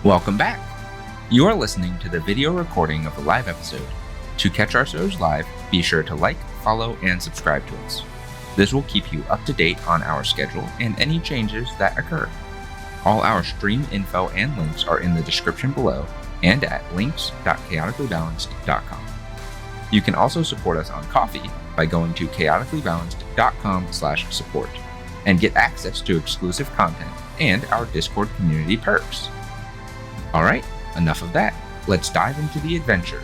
Welcome back! You are listening to the video recording of a live episode. To catch our shows live, be sure to like, follow, and subscribe to us. This will keep you up to date on our schedule and any changes that occur. All our stream info and links are in the description below and at links.chaoticallybalanced.com. You can also support us on Ko-fi by going to chaoticallybalanced.com/support and get access to exclusive content and our Discord community perks. Alright, enough of that. Let's dive into the adventure.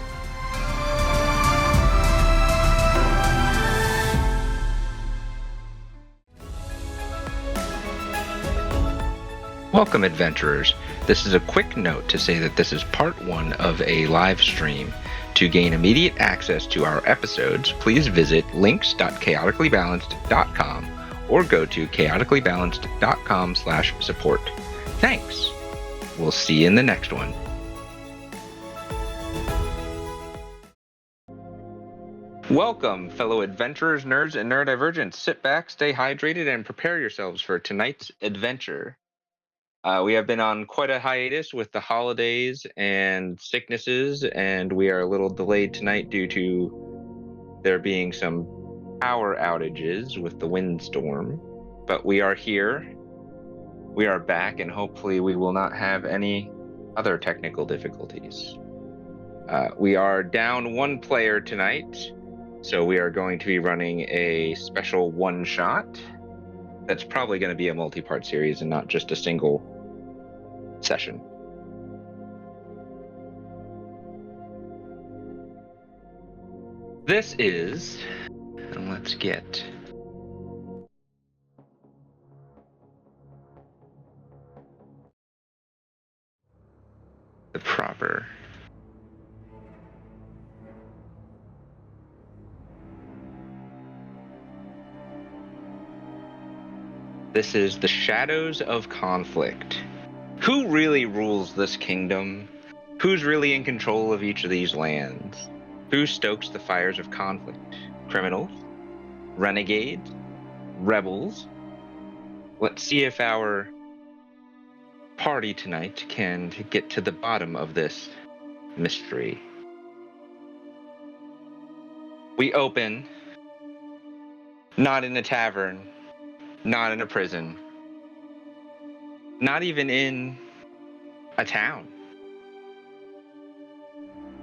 Welcome, adventurers. This is a quick note to say that this is part 1 of a live stream. To gain immediate access to our episodes, please visit links.chaoticallybalanced.com or go to chaoticallybalanced.com/support. Thanks! We'll see you in the next one. Welcome, fellow adventurers, nerds, and neurodivergents. Sit back, stay hydrated, and prepare yourselves for tonight's adventure. We have been on quite a hiatus with the holidays and sicknesses, and we are a little delayed tonight due to there being some power outages with the windstorm. But we are here. We are back, and hopefully we will not have any other technical difficulties. We are down 1 player tonight, so we are going to be running a special one-shot. That's probably going to be a multi-part series and not just a single session. This is, and let's get the proper. This is the Shadows of Conflict. Who really rules this kingdom? Who's really in control of each of these lands? Who stokes the fires of conflict? Criminals? Renegades? Rebels? Let's see if our party tonight can get to the bottom of this mystery. We open not in a tavern, not in a prison, not even in a town.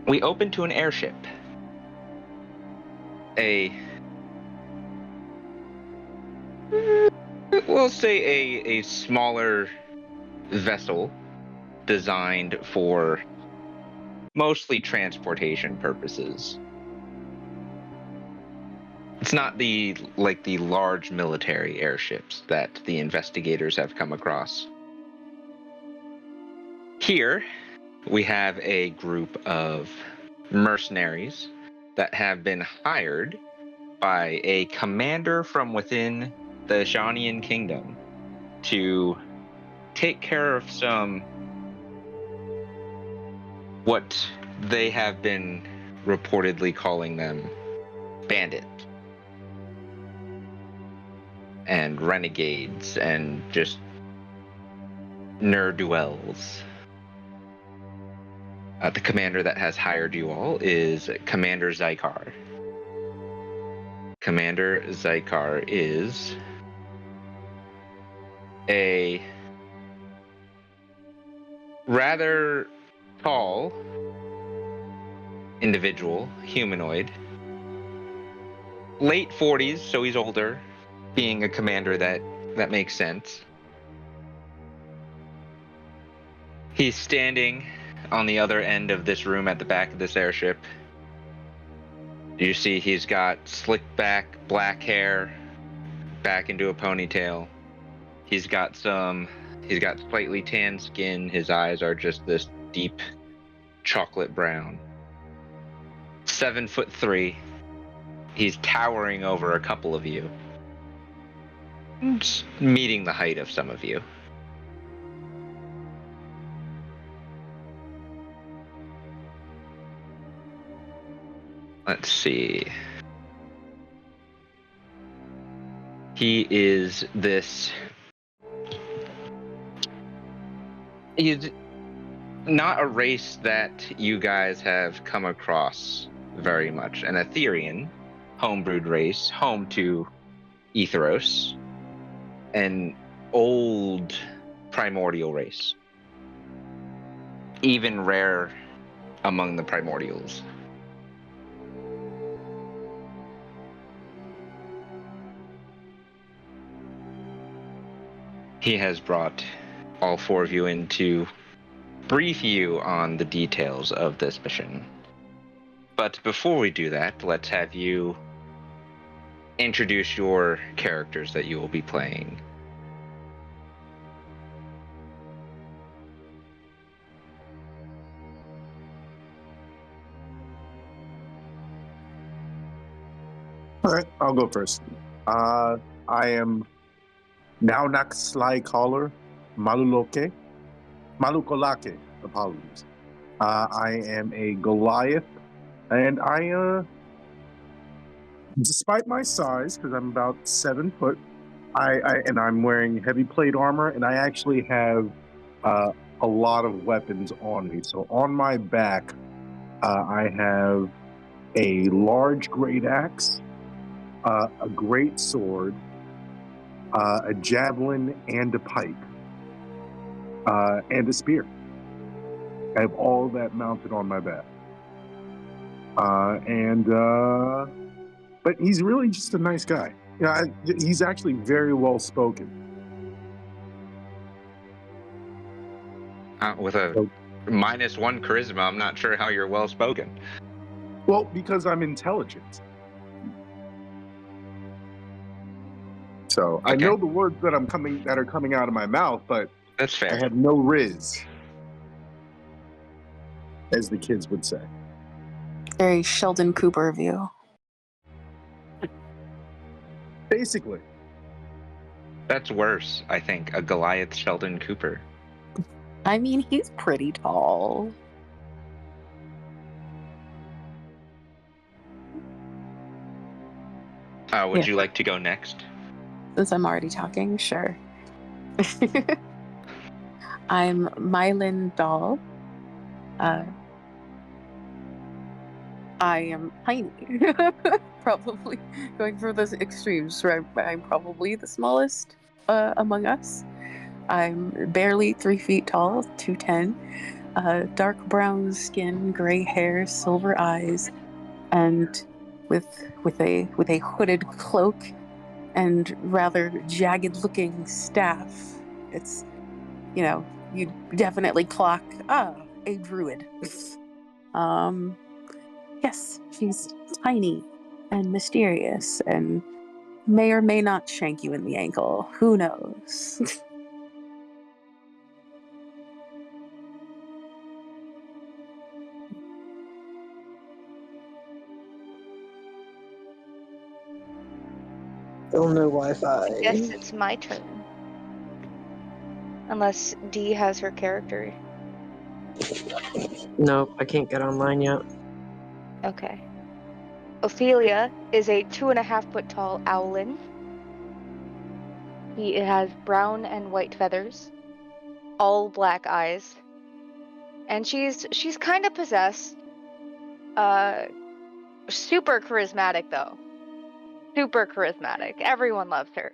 We open to an airship. We'll say a smaller vessel designed for mostly transportation purposes. It's not the large military airships that the investigators have come across. Here, we have a group of mercenaries that have been hired by a commander from within the Ishanyan Kingdom to take care of some, what they have been reportedly calling them, bandits and renegades and just ne'er-do-wells. The commander that has hired you all is Commander Zykar. Commander Zykar is a rather tall individual, humanoid, late 40s, so he's older. Being a commander, that makes sense. He's standing on the other end of this room at the back of this airship. You see he's got slicked back black hair back into a ponytail. He's got slightly tan skin. His eyes are just this deep chocolate brown. 7'3". He's towering over a couple of you. Just meeting the height of some of you. Let's see. He is this... not a race that you guys have come across very much. An Etherian homebrewed race, home to Etheros, an old primordial race, even rare among the primordials. He has brought all four of you in to brief you on the details of this mission. But before we do that, let's have you introduce your characters that you will be playing. All right, I'll go first. I am Naunak Sly Caller Malukolake. Apologies. I am a Goliath, and despite my size, because I'm about 7 foot, I'm wearing heavy plate armor, and I actually have a lot of weapons on me. So on my back, I have a large great axe, a great sword, a javelin, and a pike, and a spear. I have all that mounted on my back. But he's really just a nice guy. Yeah, he's actually very well spoken. With a -1 charisma, I'm not sure how you're well spoken. Well, because I'm intelligent. So okay. I know the words that are coming out of my mouth, but that's fair. I have no riz, as the kids would say. Very Sheldon Cooper of you. Basically. That's worse, I think. A Goliath Sheldon Cooper. I mean, he's pretty tall. Would you like to go next? Since I'm already talking, sure. I'm Mylin Dahl. I am tiny. Probably going for those extremes, right? I'm probably the smallest among us. I'm barely 3 feet tall, 2'10", dark brown skin, gray hair, silver eyes, and with a hooded cloak and rather jagged-looking staff. It's, you'd definitely clock a druid. Yes, she's tiny and mysterious and may or may not shank you in the ankle. Who knows? Still no Wi-Fi. Yes, it's my turn. Unless Dee has her character. Nope, I can't get online yet. Okay. Ophelia is a 2.5 foot tall owlin. He has brown and white feathers, all black eyes, and she's kind of possessed. Super charismatic though. Super charismatic. Everyone loves her.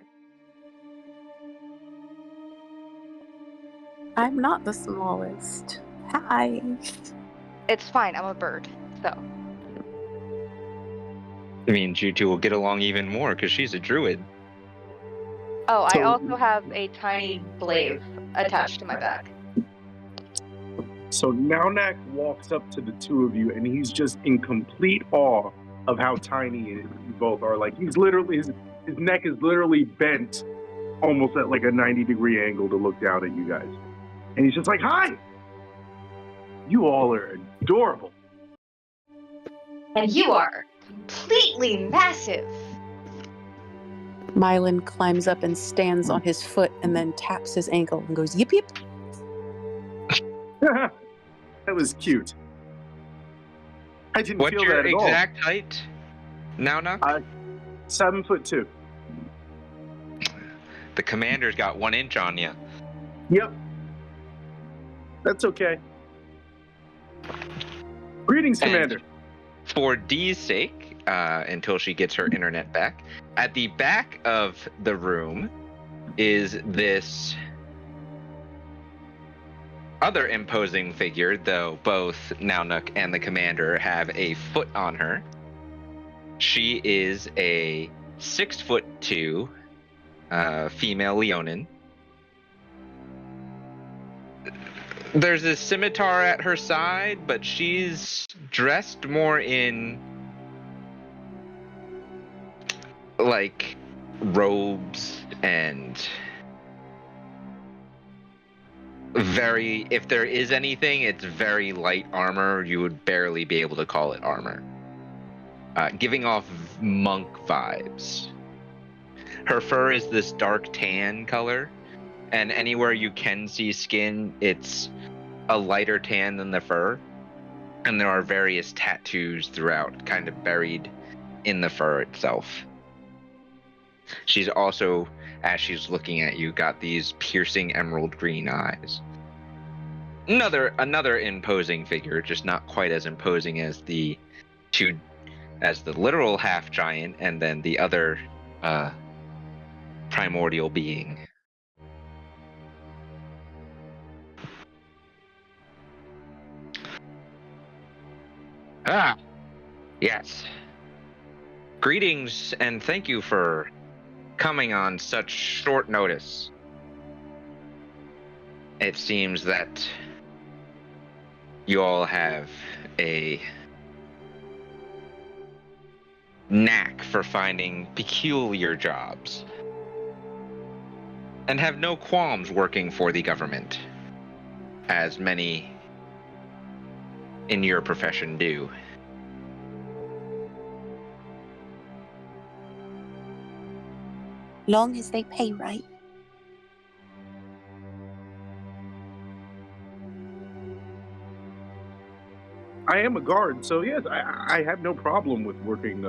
I'm not the smallest. Hi. It's fine. I'm a bird, so. It means you two will get along even more because she's a druid. Oh, I also have a tiny glaive attached to my back. So Naunak walks up to the two of you, and he's just in complete awe of how tiny you both are. Like, he's literally, his neck is literally bent almost at like a 90-degree angle to look down at you guys. And he's just like, hi! You all are adorable. And you are completely massive. Mylin climbs up and stands on his foot and then taps his ankle and goes, yip yip. That was cute. I didn't What's feel your that at all. exact height, Naunak? 7'2". The commander's got 1 inch on you. Yep. That's okay. Greetings, And Commander. for Dee's sake, until she gets her internet back, at the back of the room is this other imposing figure, though both Naunuk and the commander have a foot on her. She is a 6'2" female Leonin. There's a scimitar at her side, but she's dressed more in like robes and if there is anything, it's very light armor. You would barely be able to call it armor. Giving off monk vibes. Her fur is this dark tan color, and anywhere you can see skin, it's a lighter tan than the fur. And there are various tattoos throughout, kind of buried in the fur itself. She's also, as she's looking at you, got these piercing emerald green eyes. Another imposing figure, just not quite as imposing as the literal half giant and then the other primordial being. Ah, yes. Greetings and thank you for coming on such short notice. It seems that you all have a knack for finding peculiar jobs and have no qualms working for the government, as many in your profession do. Long as they pay right. I am a guard, so yes, I have no problem with working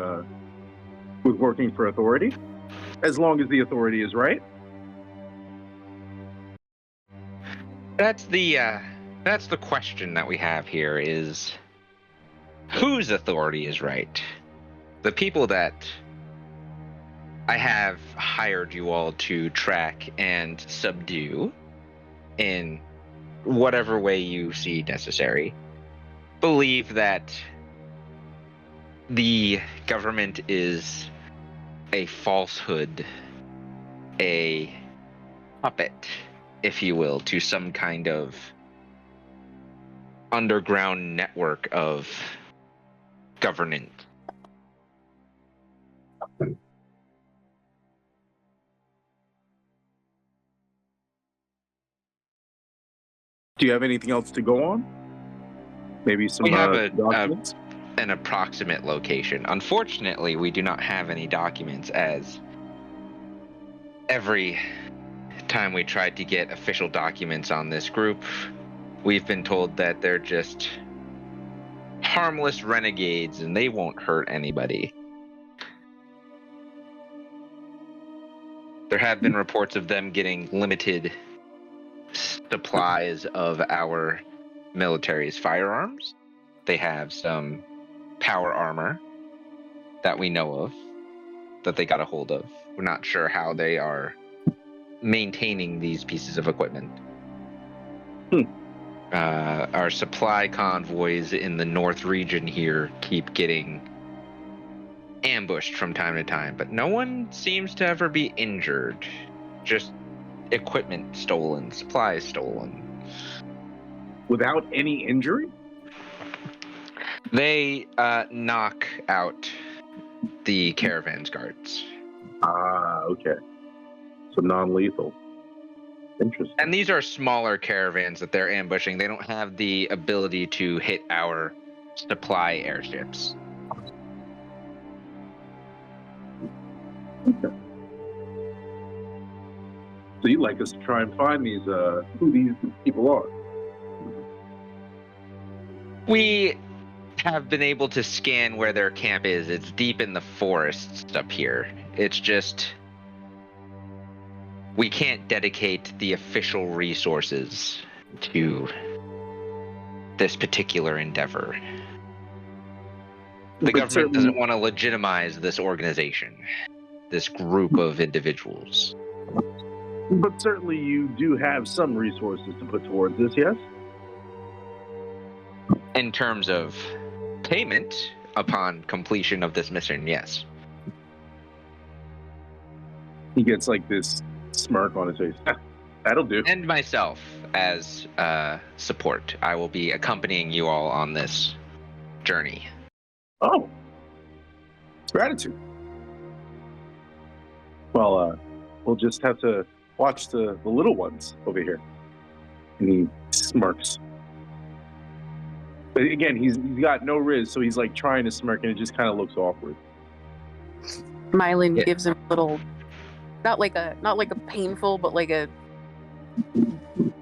for authority, as long as the authority is right. That's the question that we have here is whose authority is right? The people that I have hired you all to track and subdue in whatever way you see necessary believe that the government is a falsehood, a puppet, if you will, to some kind of underground network of governance. Do you have anything else to go on? Maybe some We have documents? an approximate location. Unfortunately, we do not have any documents, as every time we tried to get official documents on this group, we've been told that they're just harmless renegades and they won't hurt anybody. There have been reports of them getting limited supplies of our military's firearms. They have some power armor that we know of that they got a hold of. We're not sure how they are maintaining these pieces of equipment. Our supply convoys in the north region here keep getting ambushed from time to time, but no one seems to ever be injured. Just equipment stolen, supplies stolen. Without any injury? They knock out the caravan's guards. Ah, okay. So non-lethal. Interesting. And these are smaller caravans that they're ambushing. They don't have the ability to hit our supply airships. Okay. So you'd like us to try and find these who these people are? We have been able to scan where their camp is. It's deep in the forests up here. It's just we can't dedicate the official resources to this particular endeavor. The But government certainly- doesn't want to legitimize this organization, this group of individuals. But certainly you do have some resources to put towards this, yes? In terms of payment upon completion of this mission, yes. He gets like this smirk on his face. That'll do. And myself as support. I will be accompanying you all on this journey. Oh. Gratitude. Well, we'll just have to watch the little ones over here. And he smirks. But again, he's got no riz, so he's like trying to smirk and it just kind of looks awkward. Mylin Yeah. gives him a little, not like a painful, but like a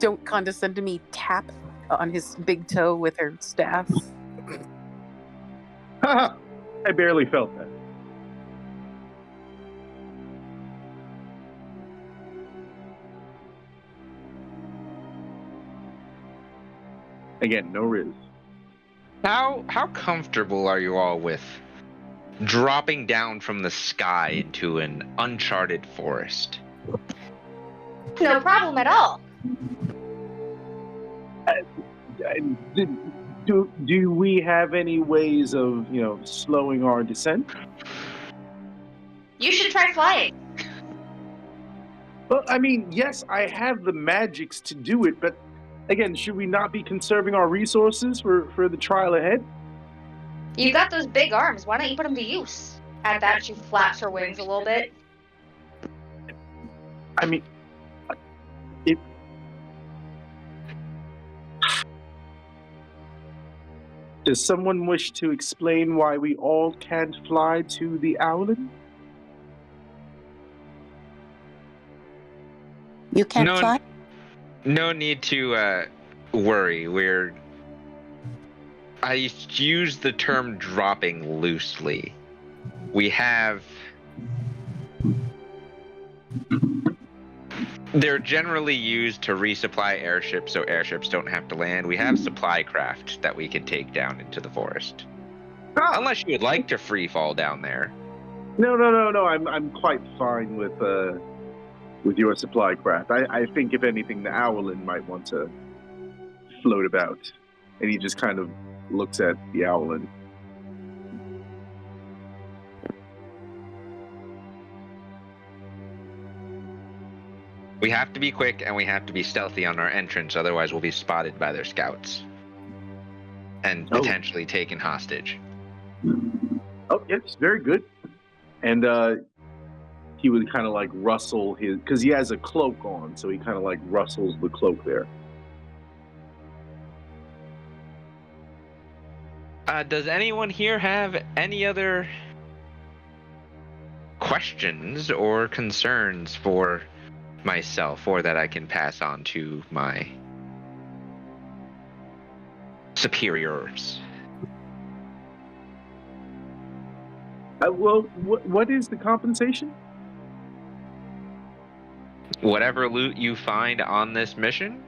don't condescend to me tap on his big toe with her staff. Haha, I barely felt that. Again, no riz. How comfortable are you all with dropping down from the sky into an uncharted forest? No problem at all. Do we have any ways of, slowing our descent? You should try flying. Well, I mean, yes, I have the magics to do it, but again, should we not be conserving our resources for the trial ahead? You got those big arms. Why don't you put them to use? At that, she flaps her wings a little bit. I mean, does someone wish to explain why we all can't fly to the Owlin? You can't No, fly? No need to worry. I use the term dropping loosely. We have... They're generally used to resupply airships so airships don't have to land. We have supply craft that we can take down into the forest. Unless you would like to free fall down there. No. I'm quite fine with your supply craft. I think if anything, the Owlin might want to float about. And he just kind of looks at the Owlin. We have to be quick and we have to be stealthy on our entrance, otherwise we'll be spotted by their scouts. And potentially taken hostage. Oh, yes, very good. And he would kind of like rustle his, because he has a cloak on, so he kind of like rustles the cloak there. Does anyone here have any other questions or concerns for myself, or that I can pass on to my superiors? Well, what is the compensation? Whatever loot you find on this mission,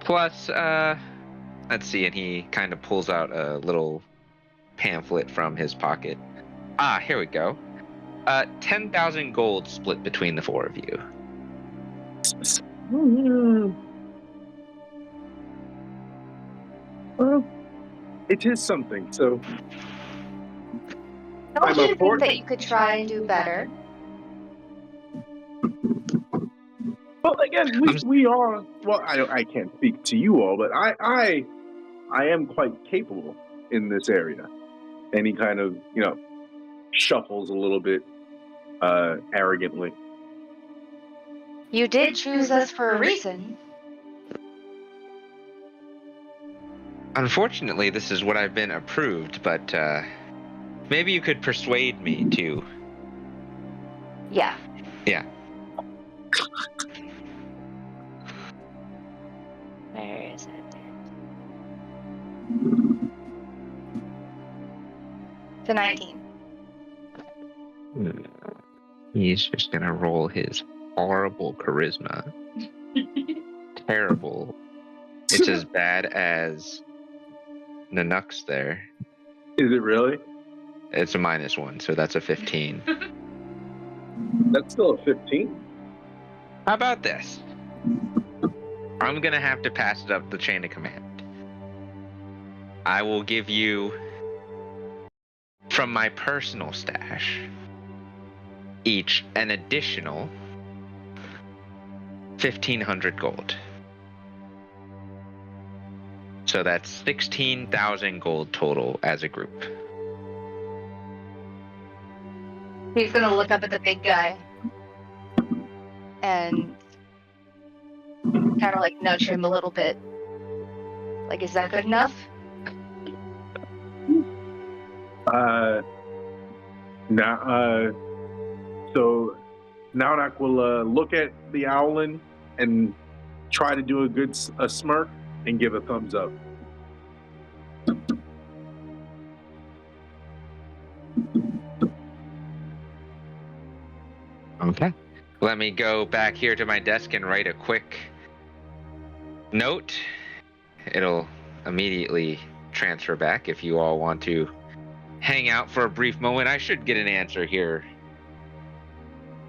plus, let's see, and he kind of pulls out a little pamphlet from his pocket. Here we go. 10,000 gold split between the four of you. Well, it is something, so... Don't you think that you could try and do better? Well, again, we are... Well, I can't speak to you all, but I am quite capable in this area. And he kind of, shuffles a little bit arrogantly. You did choose us for a reason. Unfortunately, this is what I've been approved, but maybe you could persuade me to. Yeah. Yeah. Where is it? It's a 19. He's just gonna roll his horrible charisma. Terrible. It's as bad as Nanook's there. Is it really? It's a -1, so that's a 15. That's still a 15. How about this? I'm gonna have to pass it up the chain of command. I will give you, from my personal stash, each an additional 1,500 gold. So that's 16,000 gold total as a group. He's gonna look up at the big guy and kind of like nudge him a little bit. Like, is that good enough? So Naunak will look at the owlin and try to do a smirk and give a thumbs up. Okay. Let me go back here to my desk and write a quick note. It'll immediately transfer back if you all want to hang out for a brief moment. I should get an answer here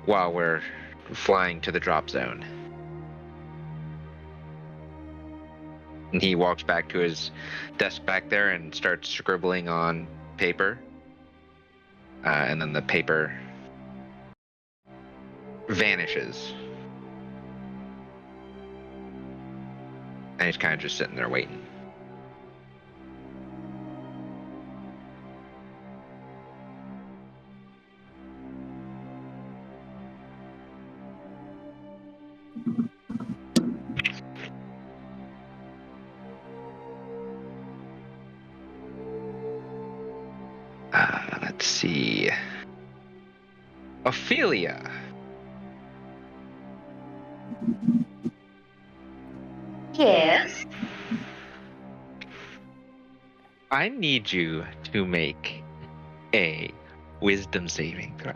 while we're flying to the drop zone. And he walks back to his desk back there and starts scribbling on paper. And then the paper vanishes. And he's kind of just sitting there waiting. Let's see. Ophelia. Yes. I need you to make a wisdom saving throw.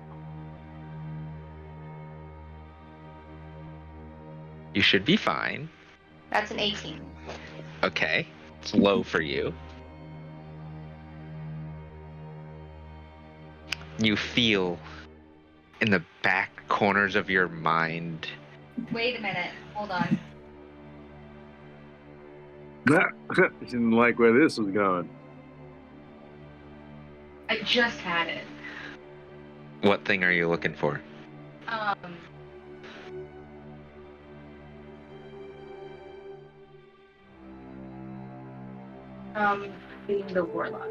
You should be fine. That's an 18. Okay. It's low for you. You feel in the back corners of your mind. Wait a minute. Hold on. Didn't like where this was going. I just had it. What thing are you looking for? Being the warlock.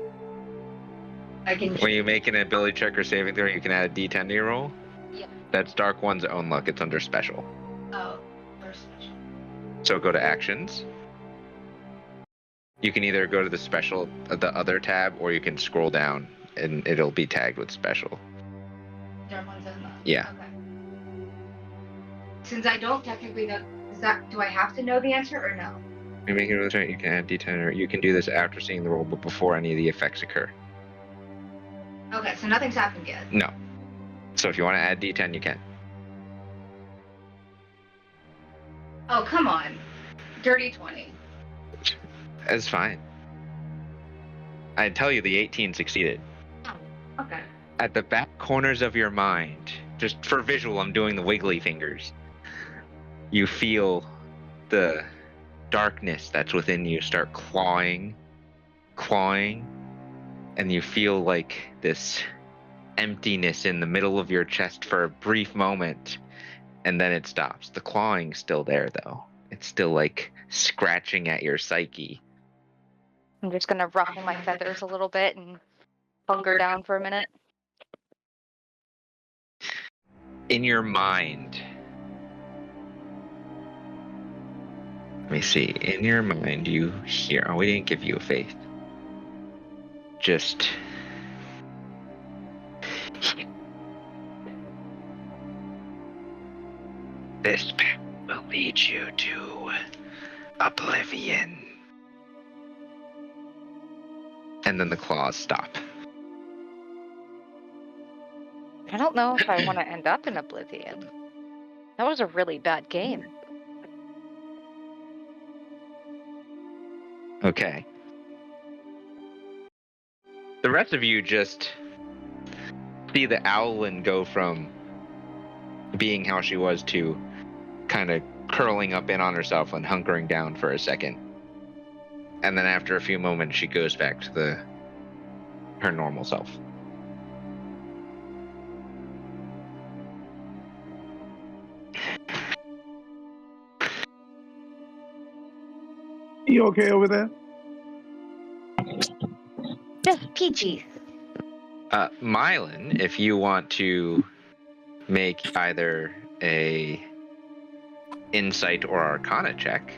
I can. When you make an ability check or saving throw, you can add a D10 to your roll. Yeah. That's Dark One's own luck. It's under special. Oh, or special. So go to actions. You can either go to the special, the other tab, or you can scroll down and it'll be tagged with special. Dark one's own luck. Yeah. Okay. Since I don't technically know, do I have to know the answer or no? When you make an ability check, you can add D10, or you can do this after seeing the roll, but before any of the effects occur. Okay, so nothing's happened yet. No. So if you want to add D10, you can. Oh, come on. Dirty 20. That's fine. I tell you, the 18 succeeded. Oh, okay. At the back corners of your mind, just for visual, I'm doing the wiggly fingers. You feel the darkness that's within you start clawing, and you feel like this emptiness in the middle of your chest for a brief moment, and then it stops. The clawing's still there, though. It's still like scratching at your psyche. I'm just gonna ruffle my feathers a little bit and hunker down for a minute. In your mind, let me see. In your mind, you hear. Oh, we didn't give you a faith. Just. This path will lead you to oblivion. And then the claws stop. I don't know if I want to end up in oblivion. That was a really bad game. Okay. The rest of you just see the Owlin go from being how she was to kind of curling up in on herself and hunkering down for a second. And then after a few moments, she goes back to her normal self. You okay over there? Just peachy. Mylan, if you want to make either a insight or arcana check,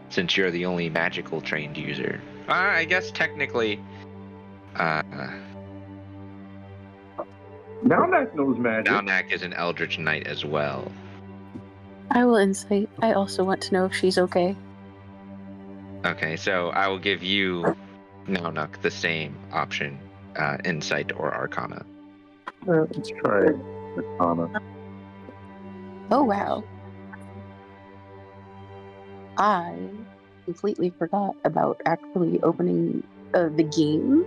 since you're the only magical trained user. I guess technically, Malnak knows magic. Malnak is an Eldritch Knight as well. I will insight. I also want to know if she's okay. Okay, so I will give you, Malnak, the same option, insight or arcana. Let's try Arcana. Oh, wow. I completely forgot about actually opening the game.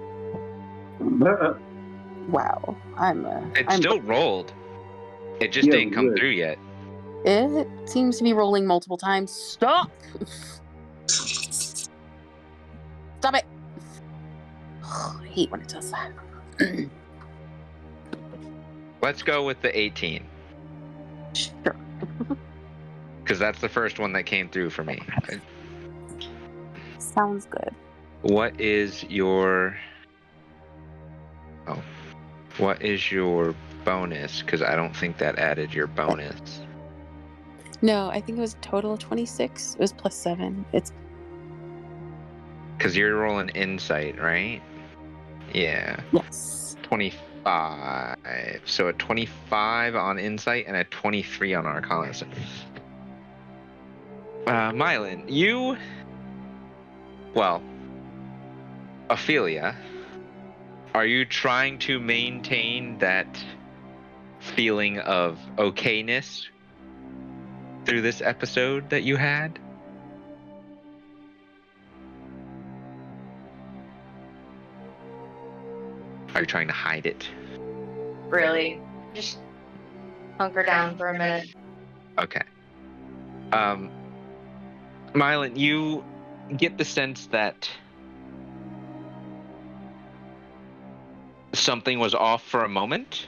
Wow. It still rolled. It just Yeah, didn't come good. through yet. It seems to be rolling multiple times. Stop! Stop it! I hate when it does that. Let's go with the 18, Sure. because that's the first one that came through for me. Sounds good. What is your... Oh. What is your bonus? Because I don't think that added your bonus. No, I think it was a total of 26. It was plus 7. It's Because you're rolling insight, right? Yeah. yes. 25. So a 25 on insight and a 23 on arcana. Mylan, you... Well, Ophelia, are you trying to maintain that feeling of okayness through this episode that you had? Are you trying to hide it? Really. Just hunker down for a minute. Okay. Mylan, you get the sense that something was off for a moment,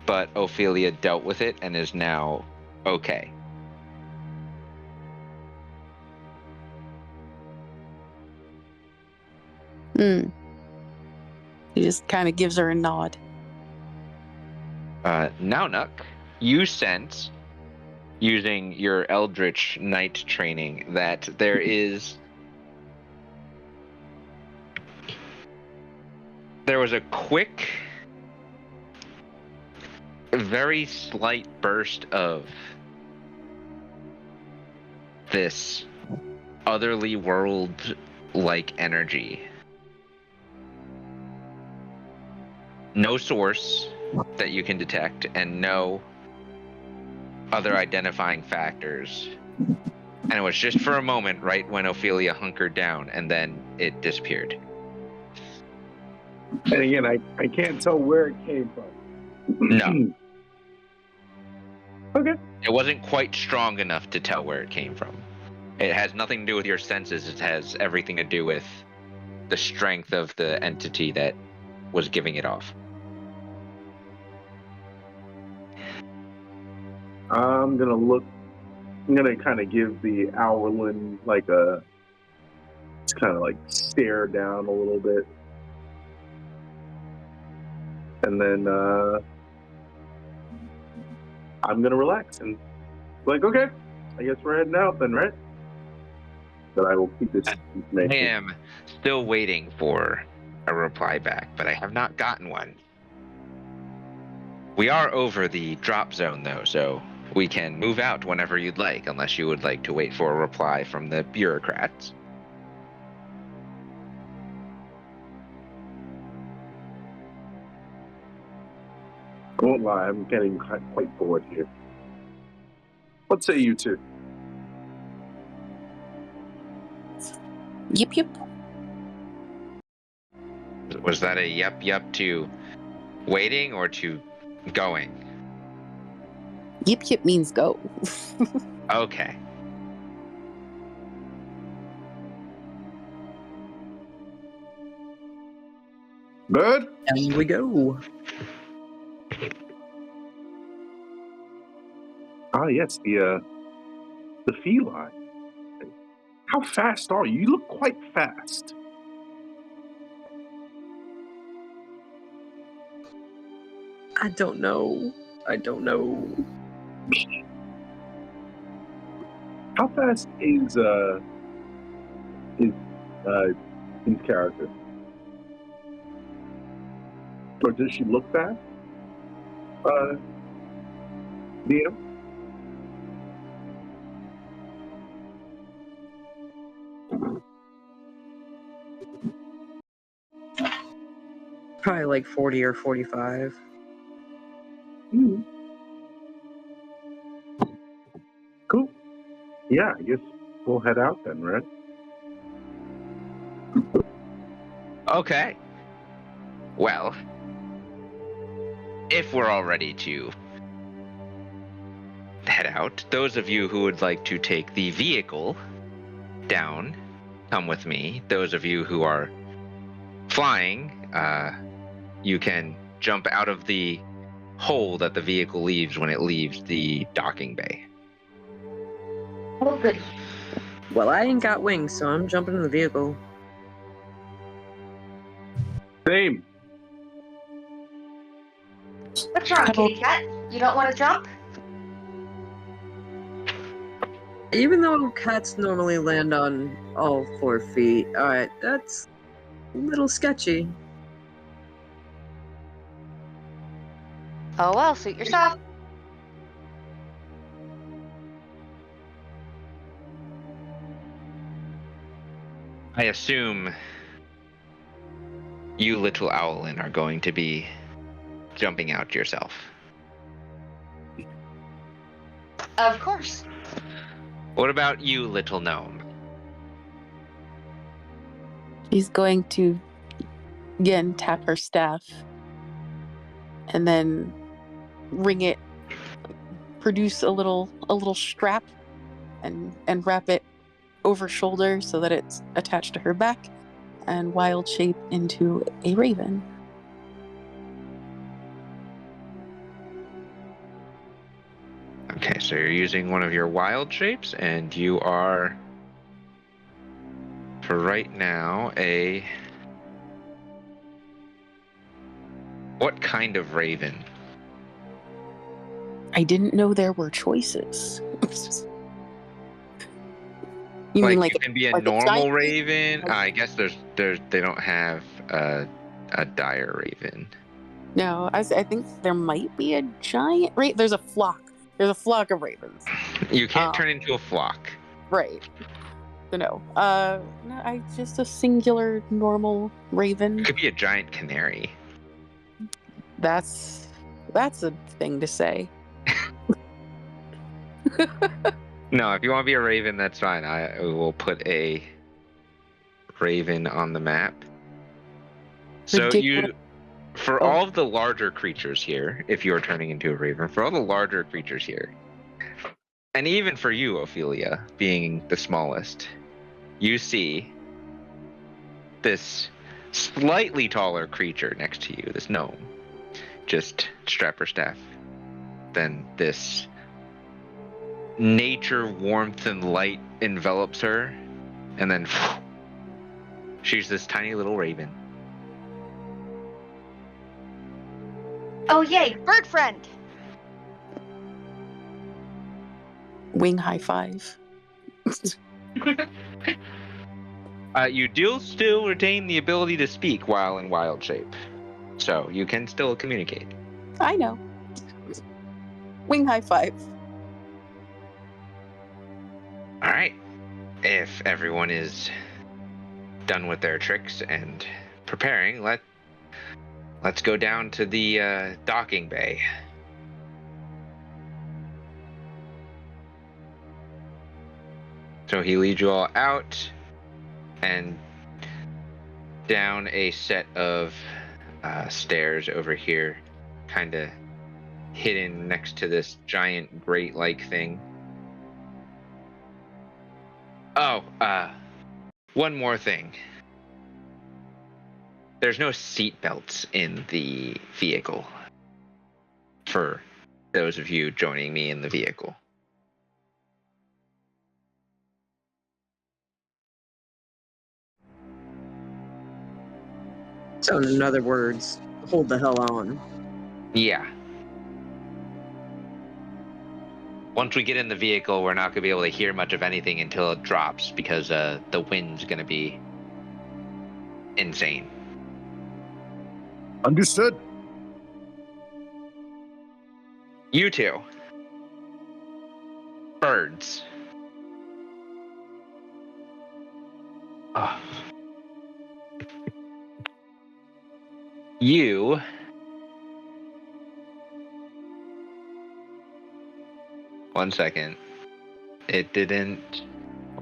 but Ophelia dealt with it and is now okay. He just kind of gives her a nod. Naunuk, you sense, using your Eldritch Knight training, that there was a quick, very slight burst of this otherly world-like energy. No source that you can detect, and no other identifying factors. And it was just for a moment, right when Ophelia hunkered down, and then it disappeared. And again, I can't tell where it came from. No. Okay. It wasn't quite strong enough to tell where it came from. It has nothing to do with your senses. It has everything to do with the strength of the entity that was giving it off. I'm gonna kind of give the Owlin just kind of like stare down a little bit. And then I'm gonna relax and okay, I guess we're heading out then, right? But I will keep this information. I am still waiting for a reply back, but I have not gotten one. We are over the drop zone, though, so we can move out whenever you'd like, unless you would like to wait for a reply from the bureaucrats. I won't lie, I'm getting quite bored here. What say you two? Yep. Was that a yep to waiting or to going? Yip yip means go. Okay. Bird? And we go. Ah, yes, the feline. How fast are you? You look quite fast. I don't know. How fast is his character? Or does she look fast? DM? Probably like 40 or 45. Cool. Yeah, I guess we'll head out then, right? Okay. Well, if we're all ready to head out, those of you who would like to take the vehicle down, come with me. Those of you who are flying, you can jump out of the hole that the vehicle leaves when it leaves the docking bay. Oh, good. Well, I ain't got wings, so I'm jumping in the vehicle. Same. What's wrong, Pedal. kitty cat? You don't want to jump? Even though cats normally land on all 4 feet, alright, that's a little sketchy. Oh well, suit yourself. I assume you, little Owlin, are going to be jumping out yourself. Of course. What about you, little gnome? She's going to again tap her staff and then ring it, produce a little strap and wrap it over shoulder so that it's attached to her back and wild shape into a raven. Okay, so you're using one of your wild shapes, and you are, for right now, what kind of raven? I didn't know there were choices. You Like, mean like you can be a like a normal giant raven? Like- I guess they don't have a dire raven. No, I think there might be a giant raven. There's a flock. There's a flock of ravens. You can't turn into a flock. Right. So no. No, I just a singular normal raven. It could be a giant canary. That's a thing to say. No, if you want to be a raven, that's fine. I will put a raven on the map. So Ridiculous. for Oh. all of the larger creatures here, if you are turning into a raven, for all the larger creatures here, and even for you, Ophelia, being the smallest, you see this slightly taller creature next to you, this gnome, just strap her staff. Then this nature warmth and light envelops her, and then she's this tiny little raven. Oh yay, bird friend. Wing high five. You do still retain the ability to speak while in wild shape, so you can still communicate. I know. Wing high five. All right. If everyone is done with their tricks and preparing, let's go down to the docking bay. So he leads you all out and down a set of stairs over here, kind of hidden next to this giant grate-like thing. Oh, one more thing. There's no seat belts in the vehicle for those of you joining me in the vehicle. So in other words, hold the hell on. Yeah. Once we get in the vehicle, we're not going to be able to hear much of anything until it drops because the wind's going to be insane. Understood. You two. Birds. Oh. You. One second. It didn't.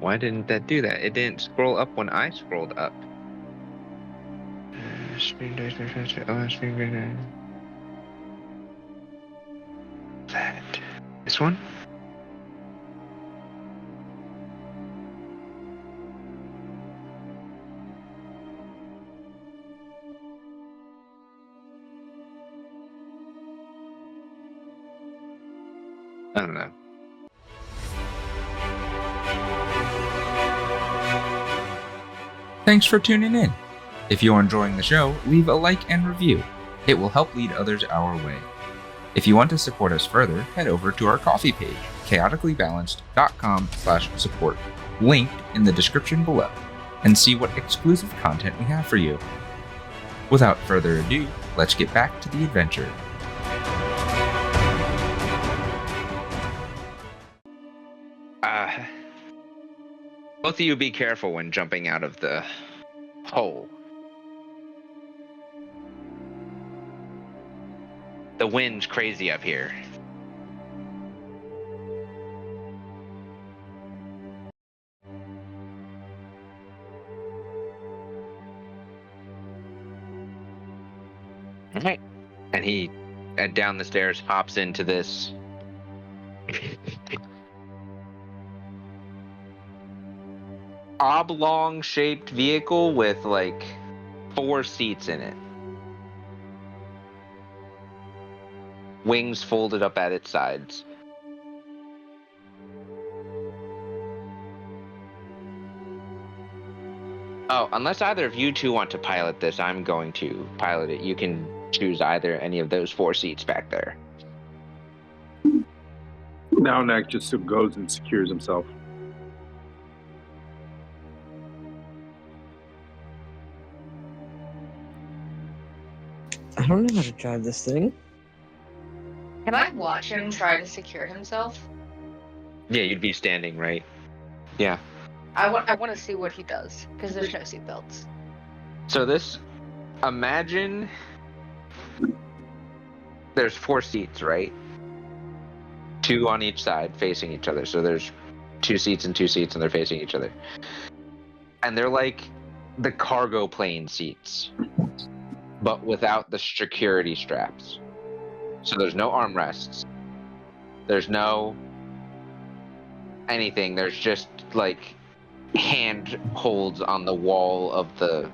Why didn't that do that? It didn't scroll up when I scrolled up. That. This one? I don't know. Thanks for tuning in. If you're enjoying the show, leave a like and review. It will help lead others our way. If you want to support us further, head over to our Ko-fi page, chaoticallybalanced.com/support, linked in the description below, and see what exclusive content we have for you. Without further ado, let's get back to the adventure. Both of you be careful when jumping out of the hole. The wind's crazy up here. All right. And he, down the stairs, hops into this oblong-shaped vehicle with, like, 4 seats in it. Wings folded up at its sides. Oh, unless either of you two want to pilot this, I'm going to pilot it. You can choose either any of those 4 seats back there. Now Nack just goes and secures himself. I don't know how to drive this thing. Can I watch him try to secure himself? Yeah, you'd be standing, right? Yeah. I want to see what he does, because there's no seatbelts. So this, imagine there's 4 seats, right? 2 on each side facing each other. So there's 2 seats and 2 seats, and they're facing each other. And they're like the cargo plane seats, but without the security straps. So there's no armrests. There's no anything. There's just like hand holds on the wall of the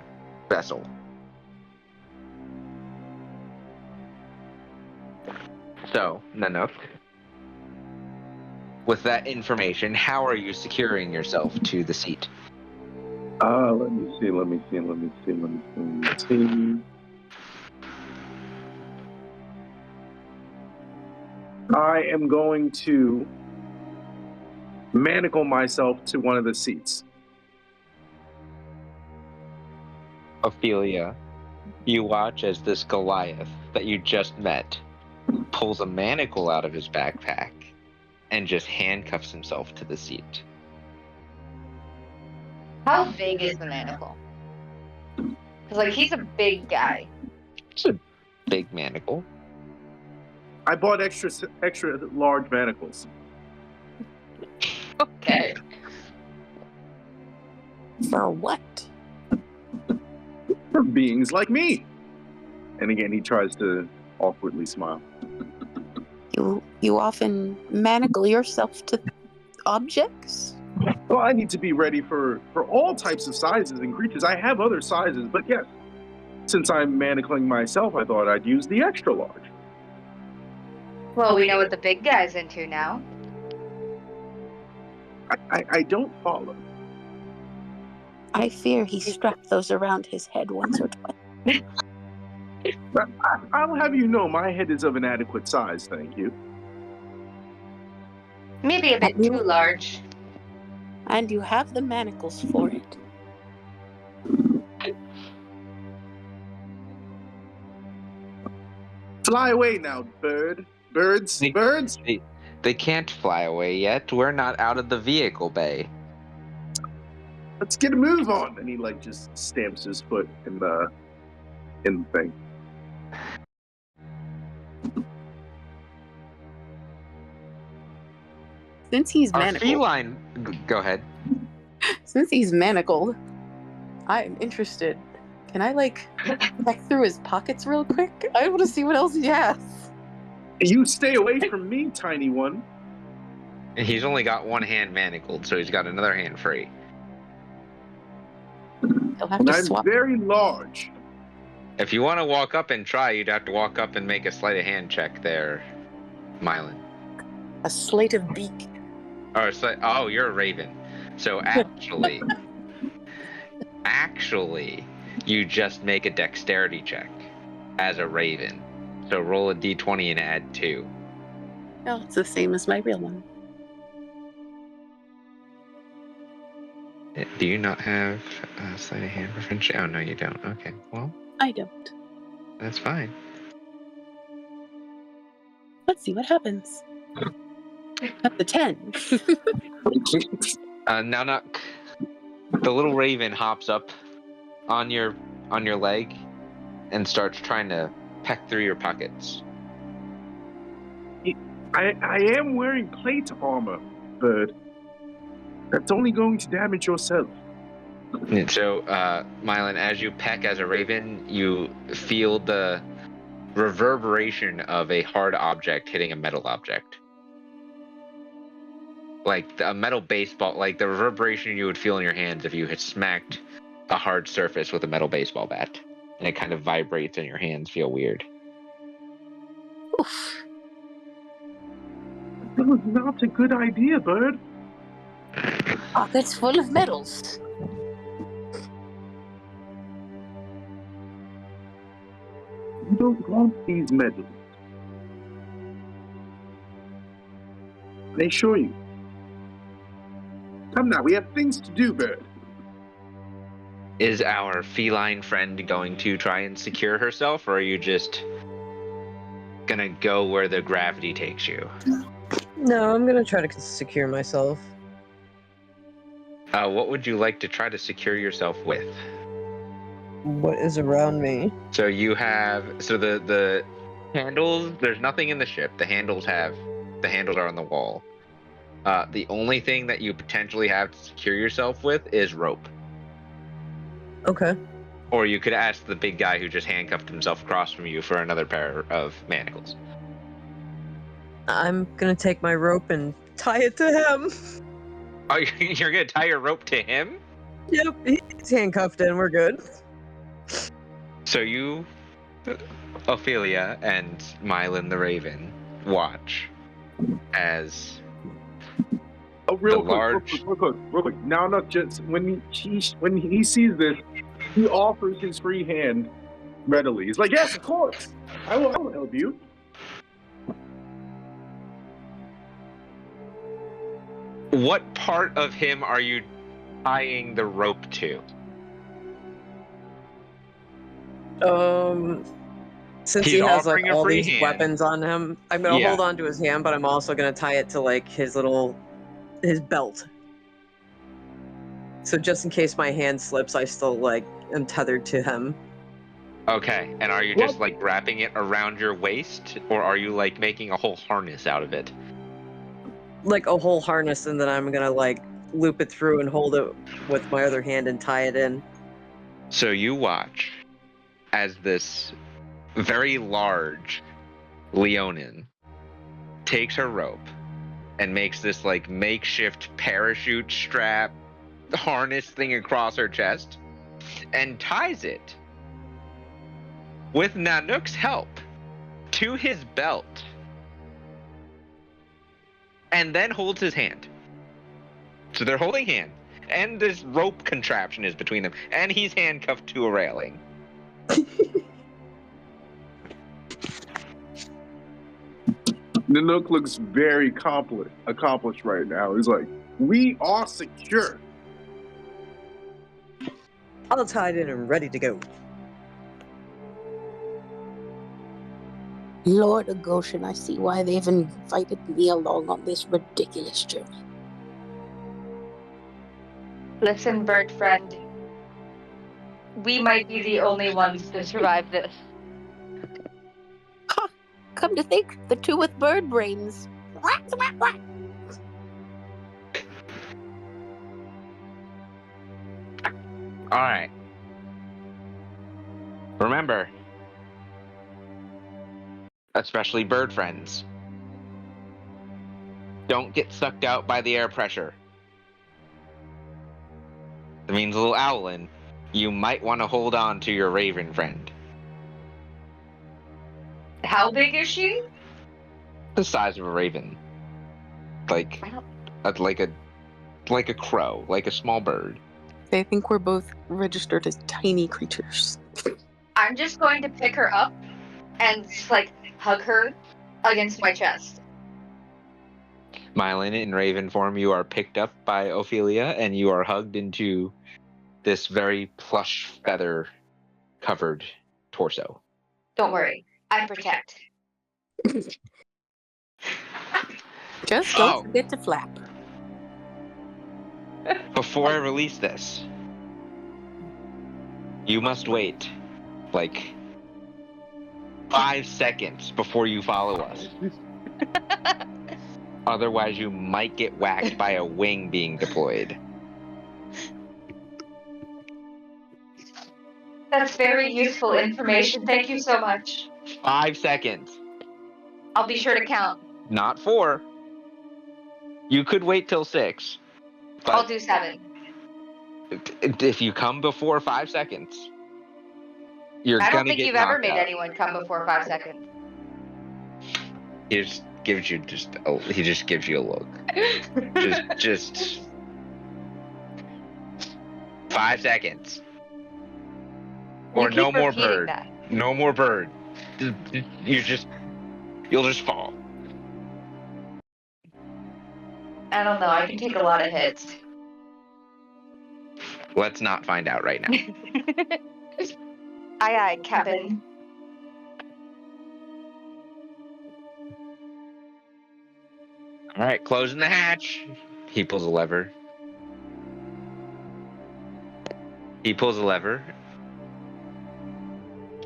vessel. So, Nanook, with that information, how are you securing yourself to the seat? Let me see. I am going to manacle myself to one of the seats. Ophelia, you watch as this Goliath that you just met pulls a manacle out of his backpack and just handcuffs himself to the seat. How big is the manacle? Because, like, he's a big guy. It's a big manacle. I bought extra large manacles. Okay. For what? For beings like me. And again, he tries to awkwardly smile. You often manacle yourself to objects? Well, I need to be ready for all types of sizes and creatures. I have other sizes, but yes, since I'm manacling myself, I thought I'd use the extra large. Well, we know what the big guy's into now. I don't follow. I fear he strapped those around his head once or twice. But I'll have you know my head is of an adequate size, thank you. Maybe a bit too large. And you have the manacles for it. Fly away now, bird. Birds. They can't fly away yet. We're not out of the vehicle bay. Let's get a move on. And he just stamps his foot in the thing. Since he's Our manacled. feline. Go ahead. Since he's manacled, I'm interested. Can I check through his pockets real quick? I want to see what else he has. You stay away from me, tiny one. He's only got one hand manacled, so he's got another hand free. He'll have And to I'm swap. very large. If you want to walk up and try, you'd have to walk up and make a sleight of hand check there, Mylan. A slate of beak. Oh, you're a raven. So actually, you just make a dexterity check as a raven. So roll a d20 and add 2. Oh, it's the same as my real one. Do you not have a sleight of hand proficiency? Oh, no, you don't. Okay, well, I don't. that's fine. Let's see what happens. That's a 10. Now, the little raven hops up on your leg and starts trying to peck through your pockets. I am wearing plate armor, bird. That's only going to damage yourself. So, Mylan, as you peck as a raven, you feel the reverberation of a hard object hitting a metal object. Like a metal baseball, like the reverberation you would feel in your hands if you had smacked a hard surface with a metal baseball bat. And it kind of vibrates and your hands feel weird. Oof. That was not a good idea, bird. Pockets full of medals. You don't want these medals. I assure you. Come now, we have things to do, bird. Is our feline friend going to try and secure herself, or are you just gonna go where the gravity takes you? No, I'm gonna try to secure myself. What would you like to try to secure yourself with? What is around me? So you have the handles. There's nothing in the ship. The handles are on the wall. The only thing that you potentially have to secure yourself with is rope. Okay. Or you could ask the big guy who just handcuffed himself across from you for another pair of manacles. I'm gonna take my rope and tie it to him. Oh, you're gonna tie your rope to him? Yep, he's handcuffed and we're good. So you, Ophelia, and Mylan the Raven watch as Oh, real the quick. Now, not just when he sees this, he offers his free hand readily. He's like, "Yes, of course, I will help you." What part of him are you tying the rope to? Since He's he has offering a all free these hand. weapons on him, I'm gonna Yeah. hold on to his hand, but I'm also gonna tie it to his belt. So just in case my hand slips, I still am tethered to him. Okay, and are you just wrapping it around your waist, or are you making a whole harness out of it? Like a whole harness, and then I'm gonna loop it through and hold it with my other hand and tie it in. So you watch as this very large Leonin takes her rope and makes this like makeshift parachute strap harness thing across her chest and ties it with Nanook's help to his belt and then holds his hand. So they're holding hands, and this rope contraption is between them, and he's handcuffed to a railing. Nanook looks very accomplished right now. He's like, we are secure. All tied in and ready to go. Lord of Goshen, I see why they've invited me along on this ridiculous journey. Listen, bird friend. We might be the only ones to survive this. Ha! Come to think, the two with bird brains. All right. Remember, especially bird friends, don't get sucked out by the air pressure. That means little Owlin, you might want to hold on to your raven friend. How big is she? The size of a raven. Like a crow, like a small bird. They think we're both registered as tiny creatures. I'm just going to pick her up and like hug her against my chest. Mylin, in raven form, you are picked up by Ophelia and you are hugged into this very plush feather-covered torso. Don't worry, I protect. Just don't forget to flap. Before I release this, you must wait like 5 seconds before you follow us. Otherwise, you might get whacked by a wing being deployed. That's very useful information. Thank you so much. 5 seconds. I'll be sure to count. Not 4. You could wait till 6. But I'll do 7. if you come before 5 seconds, you're I don't gonna think get you've ever knocked made out. anyone come before 5 seconds. He just gives you a look. just 5 seconds. Or You no keep more repeating bird. that. No more bird. You'll just fall. I don't know. I can take a lot of hits. Let's not find out right now. Aye, aye, Captain. All right, closing the hatch. He pulls a lever.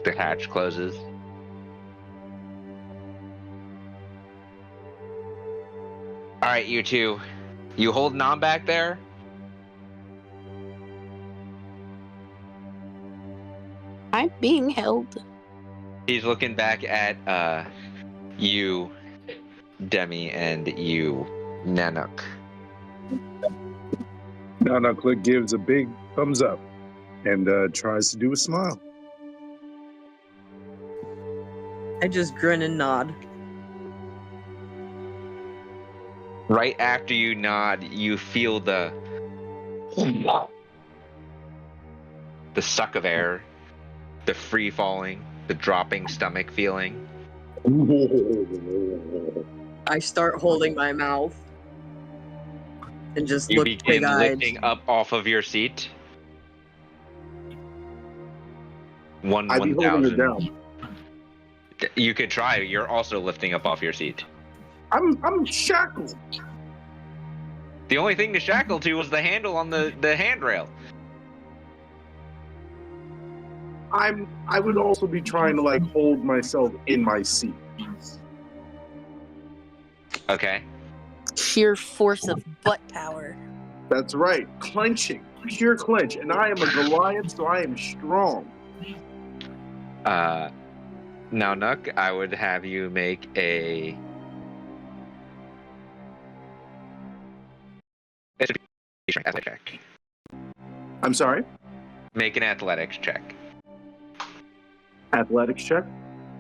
The hatch closes. All right, you two. You holding on back there? I'm being held. He's looking back at you, Demi, and you, Nanook. Nanook gives a big thumbs up and tries to do a smile. I just grin and nod. Right after you nod, you feel the suck of air, the free falling, the dropping stomach feeling. I start holding my mouth and just You look begin big-eyed. lifting up off of your seat. I'd be holding it 1,000. down. You could try. You're also lifting up off your seat. I'm shackled. The only thing to shackle to was the handle on the handrail. I would also be trying to hold myself in my seat. Okay. Sheer force of butt power. That's right, clenching, pure clench, and I am a Goliath, so I am strong. Now, Nook, I would have you make a athletics check. I'm sorry. Make an athletics check. Athletics check.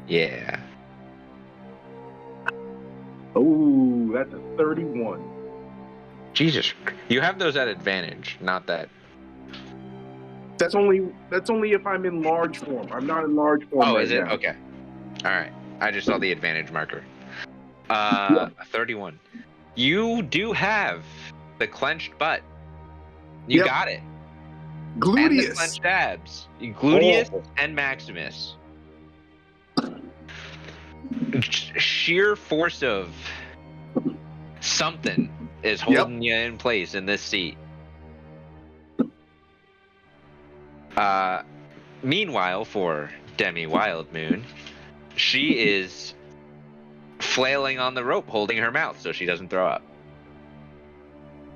Yeah. Oh, that's a 31. Jesus, you have those at advantage, not that. That's only if I'm in large form. I'm not in large form Oh, right is it? now. Okay. All right. I just saw the advantage marker. Yeah. 31. You do have the clenched butt. You Yep. got it. And the Gluteus. clenched abs. Gluteus Oh. and Maximus. Sheer force of something is holding you in place in this seat. Meanwhile, for Demi Wildmoon, she is flailing on the rope, holding her mouth so she doesn't throw up.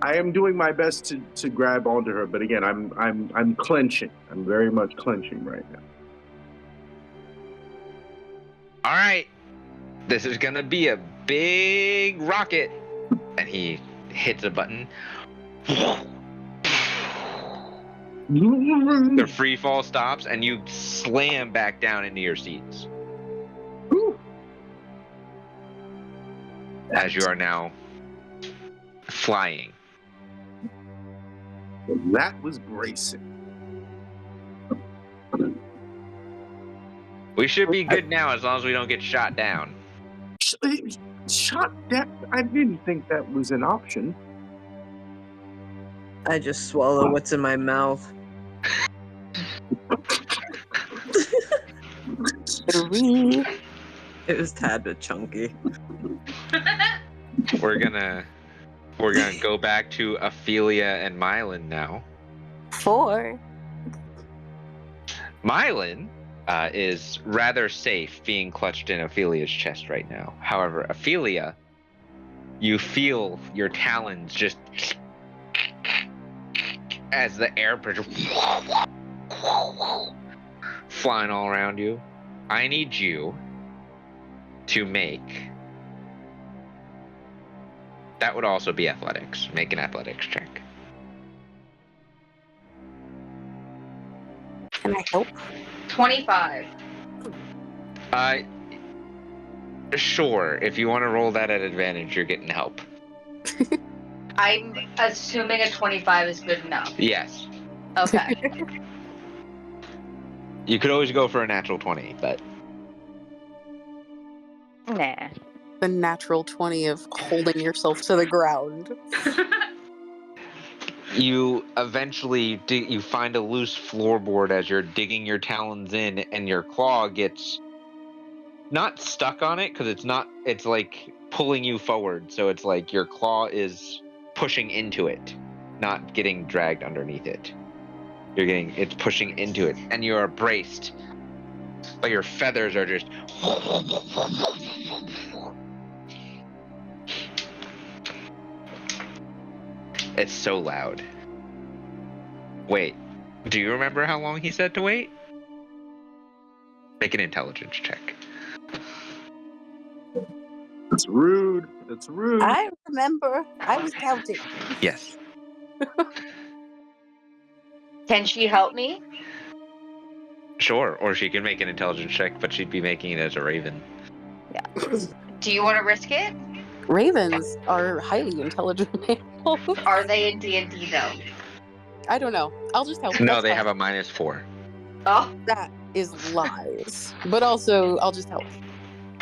I am doing my best to grab onto her, but again, I'm clenching. I'm very much clenching right now. All right, this is gonna be a big rocket, and he hits a button. The free fall stops, and you slam back down into your seats as you are now flying. That was bracing. We should be good now as long as we don't get shot down. Shot that? I didn't think that was an option. I just swallow what's in my mouth. It was tad bit chunky. We're gonna go back to Ophelia and Mylan now. 4. Mylan is rather safe being clutched in Ophelia's chest right now. However, Ophelia, you feel your talons just as the air pressure flying all around you. I need you to make... That would also be athletics. Make an athletics check. Can I help? 25. Sure. If you want to roll that at advantage, you're getting help. I'm assuming a 25 is good enough. Yes. Okay. You could always go for a natural 20, but... Nah. The natural 20 of holding yourself to the ground. You eventually you find a loose floorboard as you're digging your talons in, and your claw gets not stuck on it because it's like pulling you forward. So it's like your claw is pushing into it, not getting dragged underneath it. It's pushing into it, and you are braced, but your feathers are just. It's so loud. Wait, do you remember how long he said to wait? Make an intelligence check. It's rude. It's rude. I remember. I was counting. Yes. Can she help me? Sure, or she can make an intelligence check, but she'd be making it as a raven. Yeah. Do you want to risk it? Ravens are highly intelligent animals. Are they in D&D though? I don't know. I'll just help. No, That's they fine. have a -4. Oh, That is lies. But also, I'll just help.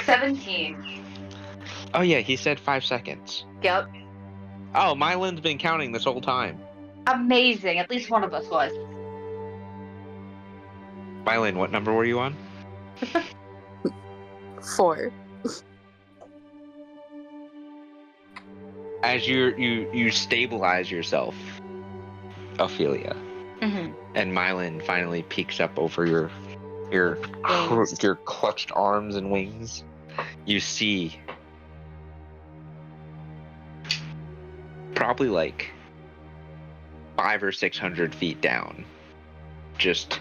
17. Oh yeah, he said 5 seconds. Yep. Oh, Mylan's been counting this whole time. Amazing. At least one of us was. Mylan, what number were you on? 4. As you stabilize yourself, Ophelia, Mm-hmm. and Mylan finally peeks up over your clutched arms and wings. You see probably like 500 or 600 feet down, just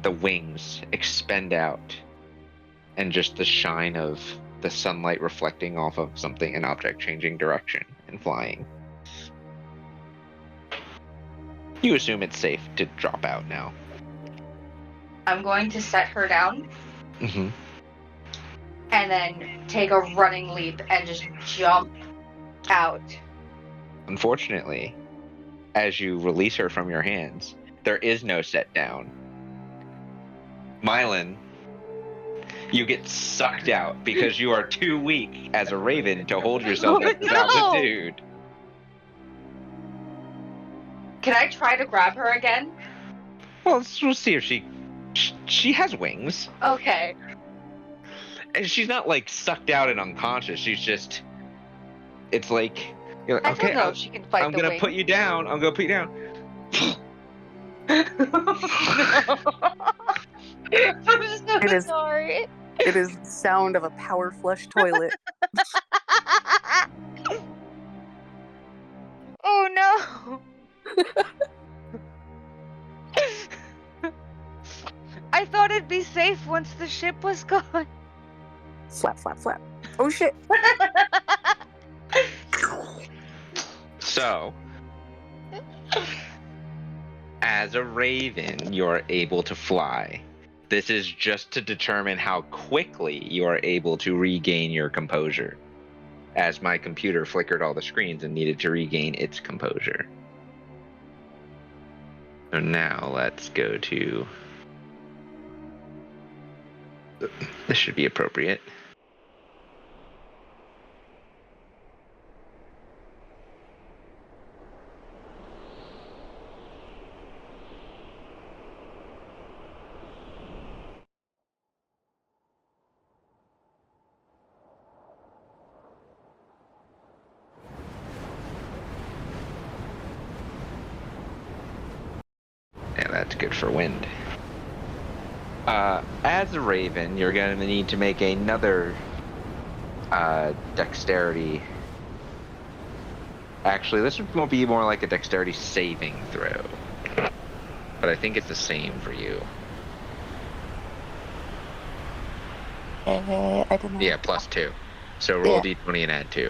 the wings expend out and just the shine of the sunlight reflecting off of something, an object changing direction and flying. You assume it's safe to drop out now. I'm going to set her down Mm-hmm. and then take a running leap and just jump out. Unfortunately, as you release her from your hands, there is no set down. Mylan, you get sucked out because you are too weak as a raven to hold yourself at this altitude. Can I try to grab her again? Well, we'll see if she has wings. Okay. And she's not like sucked out and unconscious. She's just, it's like, you're like, I okay, don't know if she can fight I'm the gonna wing. put you down. I'm gonna put you down. I'm so It is- sorry. It is the sound of a power flush toilet. Oh no. I thought it'd be safe once the ship was gone. Flap, flap, flap. Oh shit. So, as a raven, you're able to fly. This is just to determine how quickly you are able to regain your composure, as my computer flickered all the screens and needed to regain its composure. So now let's go to... This should be appropriate. Yeah, that's good for wind. As a raven, you're going to need to make another dexterity. Actually, this will be more like a dexterity saving throw. But I think it's the same for you. I don't know. Yeah, +2. So roll Yeah. d20 and add 2.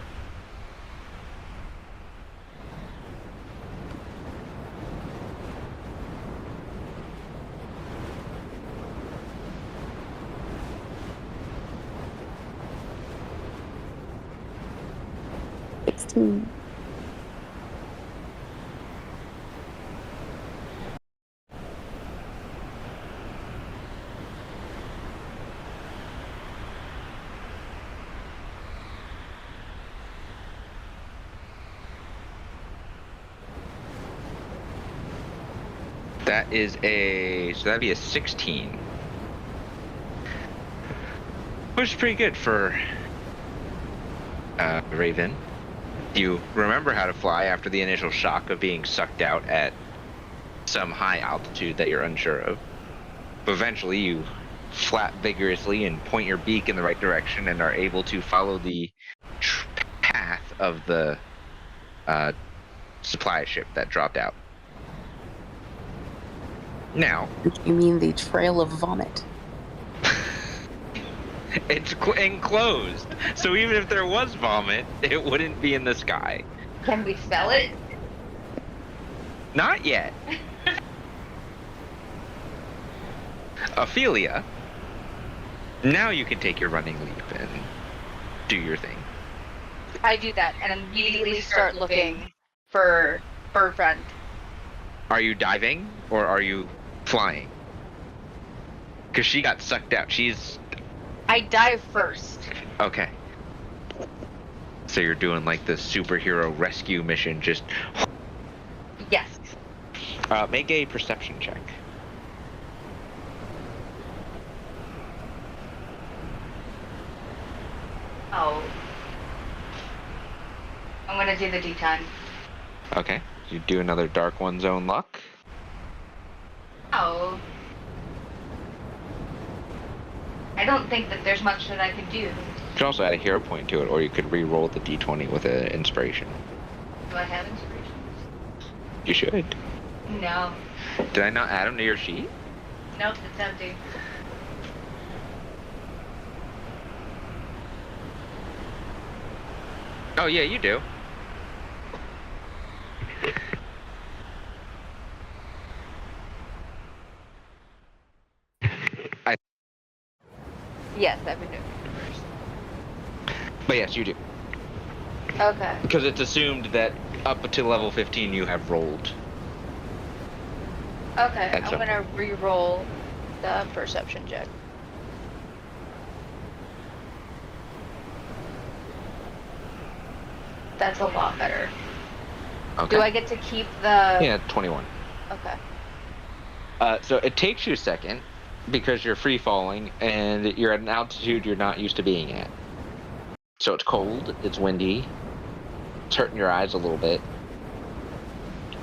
That is so that'd be a 16. Which is pretty good for Raven. You remember how to fly after the initial shock of being sucked out at some high altitude that you're unsure of. But eventually you flap vigorously and point your beak in the right direction and are able to follow the path of the supply ship that dropped out. Now, You mean the trail of vomit? it's enclosed, so even if there was vomit, it wouldn't be in the sky. Can we spell it? Not yet. Ophelia, now you can take your running leap and do your thing. I do that and immediately start looking for Bird Friend. Are you diving or are you flying? Because she got sucked out. I dive first. Okay. So you're doing like the superhero rescue mission, just... Yes. Make a perception check. Oh. I'm gonna do the D10. Okay. You do another Dark One Zone luck. Oh. I don't think that there's much that I could do. You could also add a hero point to it, or you could re-roll the d20 with an inspiration. Do I have inspirations? You should. No. Did I not add them to your sheet? Nope, it's empty. Oh yeah, you do. Yes, I've been doing it first. But yes, you do. Okay. Because it's assumed that up to level 15 you have rolled. Okay, At I'm some gonna re-roll the perception check. That's a lot better. Okay. Do I get to keep the? Yeah, 21. Okay. So it takes you a second because you're free falling and you're at an altitude you're not used to being at. So it's cold, it's windy, it's hurting your eyes a little bit.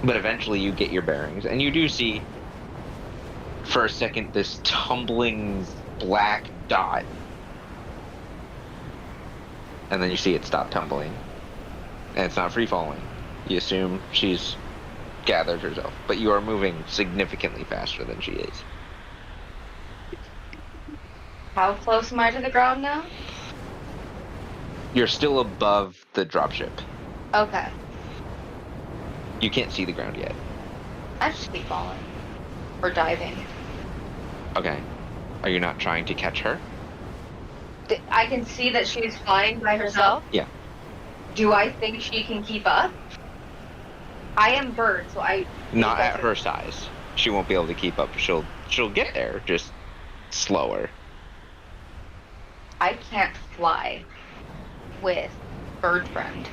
But eventually you get your bearings and you do see for a second this tumbling black dot. And then you see it stop tumbling. And it's not free falling. You assume she's gathered herself, but you are moving significantly faster than she is. How close am I to the ground now? You're still above the dropship. Okay. You can't see the ground yet. I just keep falling. Or diving. Okay. Are you not trying to catch her? I can see that she's flying by herself. Yeah. Do I think she can keep up? I am bird, so I. Not at her size. She won't be able to keep up. She'll get there, just slower. I can't fly with bird friend.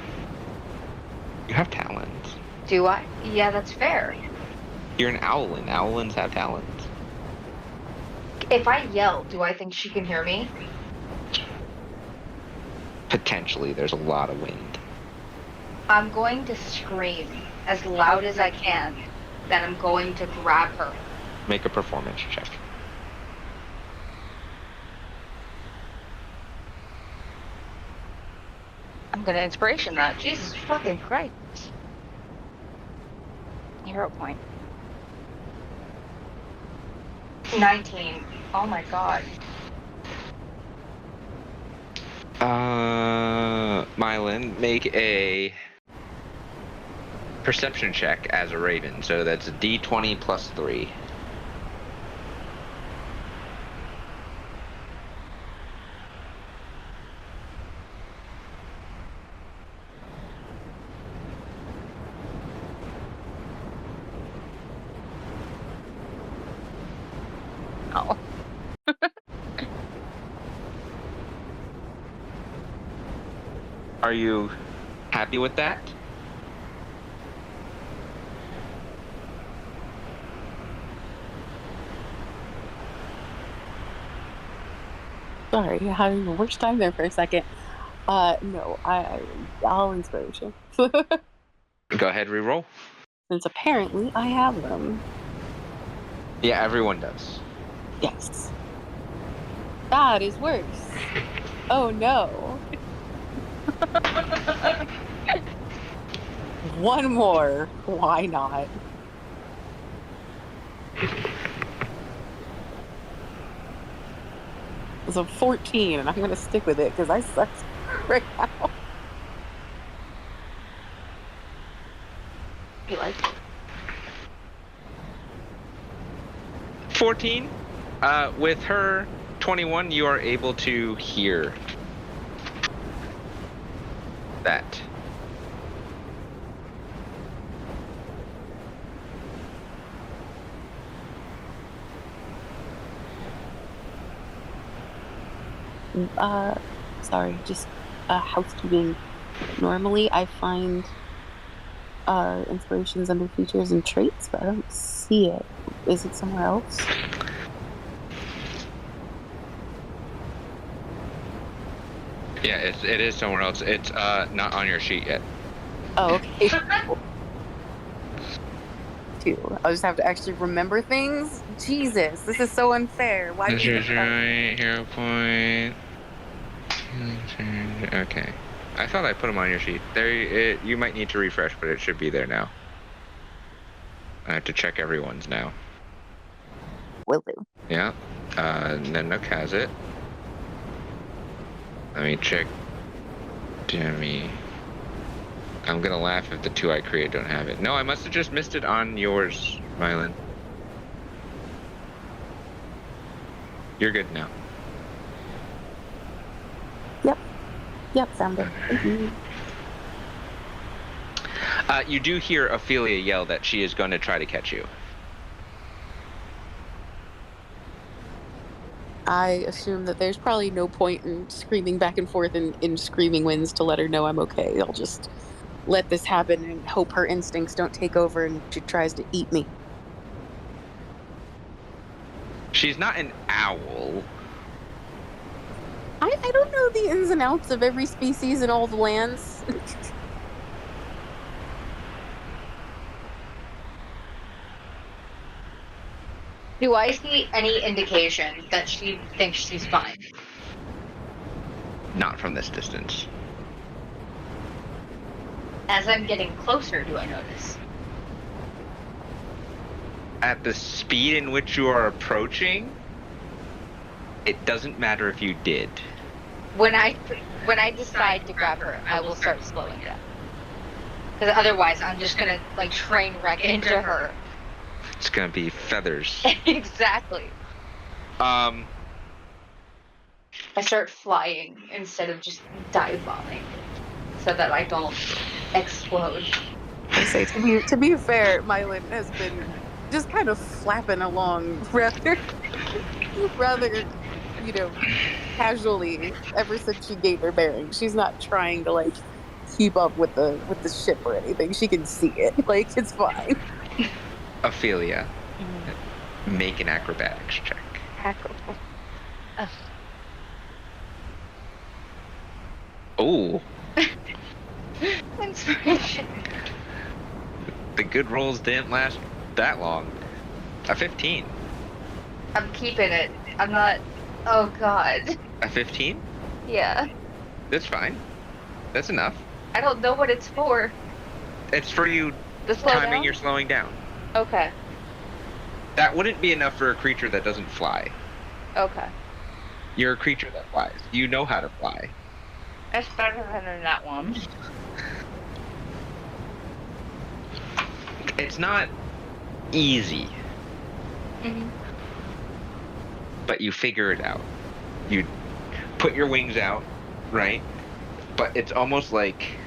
You have talons. Do I? Yeah, that's fair. You're an owlin. Owlins have talons. If I yell, do I think she can hear me? Potentially, there's a lot of wind. I'm going to scream as loud as I can that I'm going to grab her. Make a performance check. I'm gonna inspiration that. Jesus fucking Christ. Hero point. 19. Oh my god. Mylan, make a perception check as a raven. So that's a D20 plus 3. Oh. Are you happy with that? Sorry, having the worst time there for a second. No, I'll inspiration. Go ahead, reroll. Since apparently I have them. Yeah, everyone does. Yes. That is worse. Oh no. One more. Why not? It's a 14, and I'm gonna stick with it because I suck right now. You like it? 14. With her 21, you are able to hear that. Sorry, just housekeeping. Normally I find inspirations under features and traits, but I don't see it. Is it somewhere else? Yeah, it is somewhere else. It's not on your sheet yet. Oh, okay. Too. I'll just have to actually remember things. Jesus, this is so unfair. Why? Hero point. Okay. I thought I put them on your sheet. There, you might need to refresh, but it should be there now. I have to check everyone's now. Will do. Yeah. Nanook has it. Let me check Demi. I'm gonna laugh if the two I create don't have it. No, I must have just missed it on yours, Mylan. You're good now. Yep, found it. Thank you. You do hear Ophelia yell that she is going to try to catch you. I assume that there's probably no point in screaming back and forth in screaming winds to let her know I'm okay. I'll just let this happen and hope her instincts don't take over and she tries to eat me. She's not an owl. I don't know the ins and outs of every species in all the lands. Do I see any indication that she thinks she's fine? Not from this distance. As I'm getting closer, do I notice? At the speed in which you are approaching, it doesn't matter if you did. When I decide to grab her, I will start slowing down. Because otherwise, I'm just gonna like train wreck into her. It's gonna be feathers. Exactly. Um, I start flying instead of just dive bombing, so that I don't explode. I say to be fair, Mylan has been just kind of flapping along rather, casually ever since she gained her bearings. She's not trying to like keep up with the ship or anything. She can see it. Like it's fine. Ophelia, make an acrobatics check. Oh. Inspiration. The good rolls didn't last that long. A 15. I'm keeping it. I'm not. Oh God. A 15? Yeah. That's fine. That's enough. I don't know what it's for. It's for you The slow timing down? your slowing down. Okay. That wouldn't be enough for a creature that doesn't fly. Okay. You're a creature that flies. You know how to fly. That's better than that one. It's not easy, Mm-hmm. but you figure it out. You put your wings out, right? But it's almost like,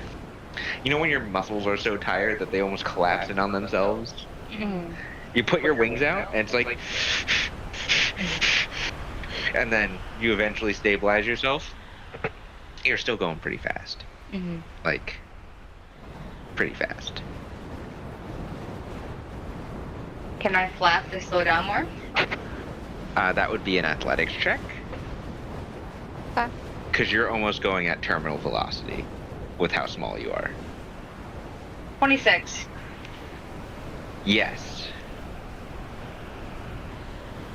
you know when your muscles are so tired that they almost collapse in on themselves? Mm-hmm. You put your wings out, and it's like, and then you eventually stabilize yourself. You're still going pretty fast. Mm-hmm. Like, pretty fast. Can I flap to slow down more? That would be an athletics check. Okay. Because you're almost going at terminal velocity with how small you are. 26. Yes.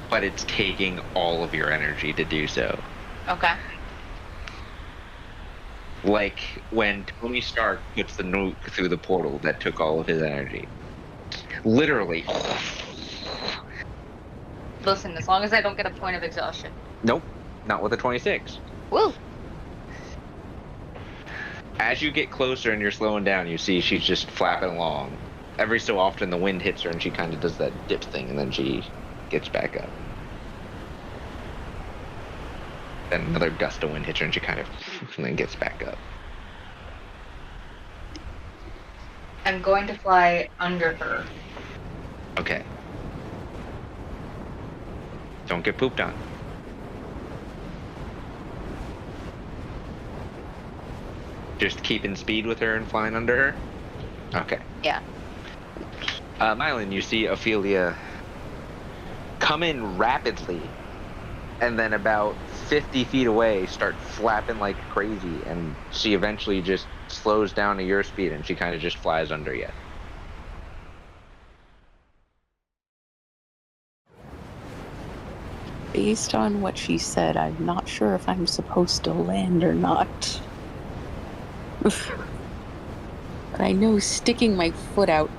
But it's taking all of your energy to do so. Okay. Like when Tony Stark puts the nuke through the portal that took all of his energy. Literally. Listen, as long as I don't get a point of exhaustion. Nope. Not with a 26. Woo! As you get closer and you're slowing down, you see she's just flapping along. Every so often the wind hits her and she kind of does that dip thing and then she gets back up. Then another gust of wind hits her and she kind of and then gets back up. I'm going to fly under her. Okay. Don't get pooped on. Just keeping speed with her and flying under her? Okay. Yeah. Mylan, you see Ophelia come in rapidly and then about 50 feet away start flapping like crazy, and she eventually just slows down to your speed and she kind of just flies under you. Based on what she said, I'm not sure if I'm supposed to land or not. But I know sticking my foot out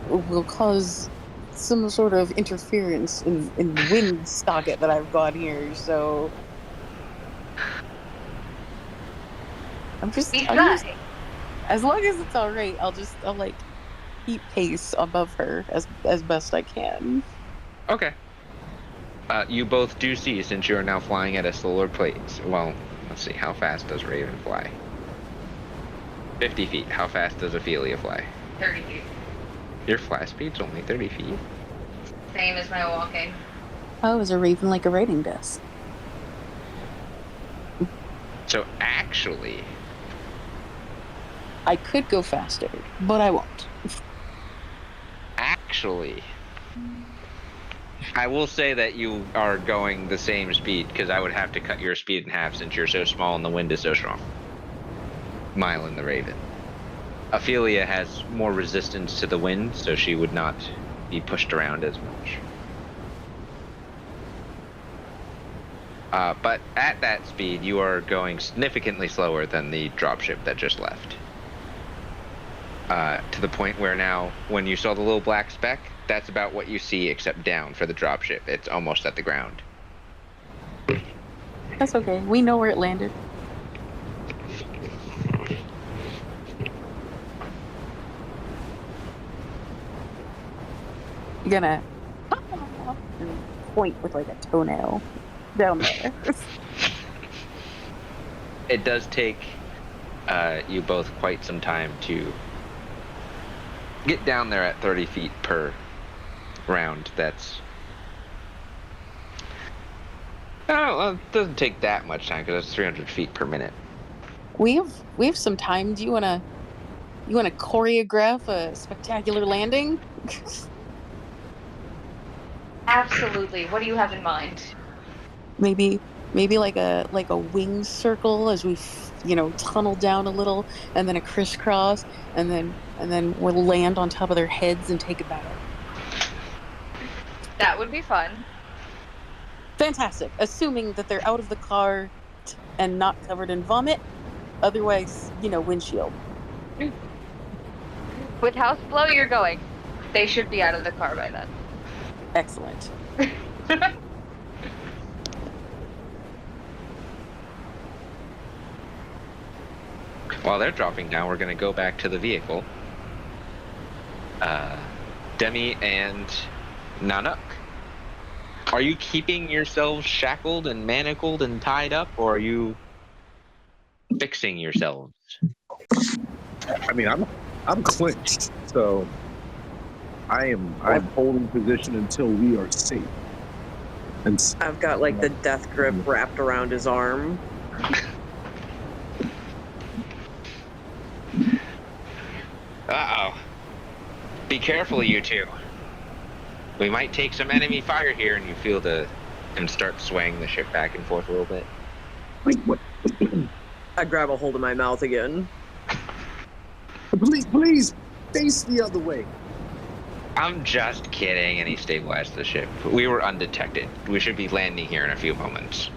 will cause some sort of interference in the wind socket that I've got here, so I'm just As long as it's all right, I'll like keep pace above her as best I can. Okay. You both do see, since you are now flying at a slower pace. Well, let's see. How fast does Raven fly? 50 feet. How fast does Ophelia fly? 30 feet. Your fly speed's only 30 feet. Same as my walking. Oh, is a raven like a rating disc? So actually, I could go faster, but I won't. actually, I will say that you are going the same speed, because I would have to cut your speed in half since you're so small and the wind is so strong. Mile and the Raven. Ophelia has more resistance to the wind, so she would not be pushed around as much. But at that speed, you are going significantly slower than the dropship that just left. To the point where now, when you saw the little black speck, that's about what you see except down for the dropship. It's almost at the ground. That's okay. We know where it landed. You're gonna and point with like a toenail down there. It does take you both quite some time to get down there at 30 feet per round. That's... Oh, it doesn't take that much time because that's 300 feet per minute. We have some time. Do you wanna choreograph a spectacular landing? Absolutely. What do you have in mind? maybe like a wing circle as we tunnel down a little, and then a crisscross, and then we'll land on top of their heads and take a bow. That would be fun. Fantastic, assuming that they're out of the car and not covered in vomit. Otherwise, windshield. With how slow you're going, they should be out of the car by then. Excellent. While they're dropping down, we're going to go back to the vehicle. Demi and Nanook, are you keeping yourselves shackled and manacled and tied up, or are you fixing yourselves? I mean, I'm clinched, so I'm holding position until we are safe. And I've got like the death grip wrapped around his arm. Uh-oh. Be careful, you two. We might take some enemy fire here, and you feel and start swaying the ship back and forth a little bit. Wait, what? I grab a hold of my mouth again. Please, face the other way. I'm just kidding, and he stabilized the ship. We were undetected. We should be landing here in a few moments.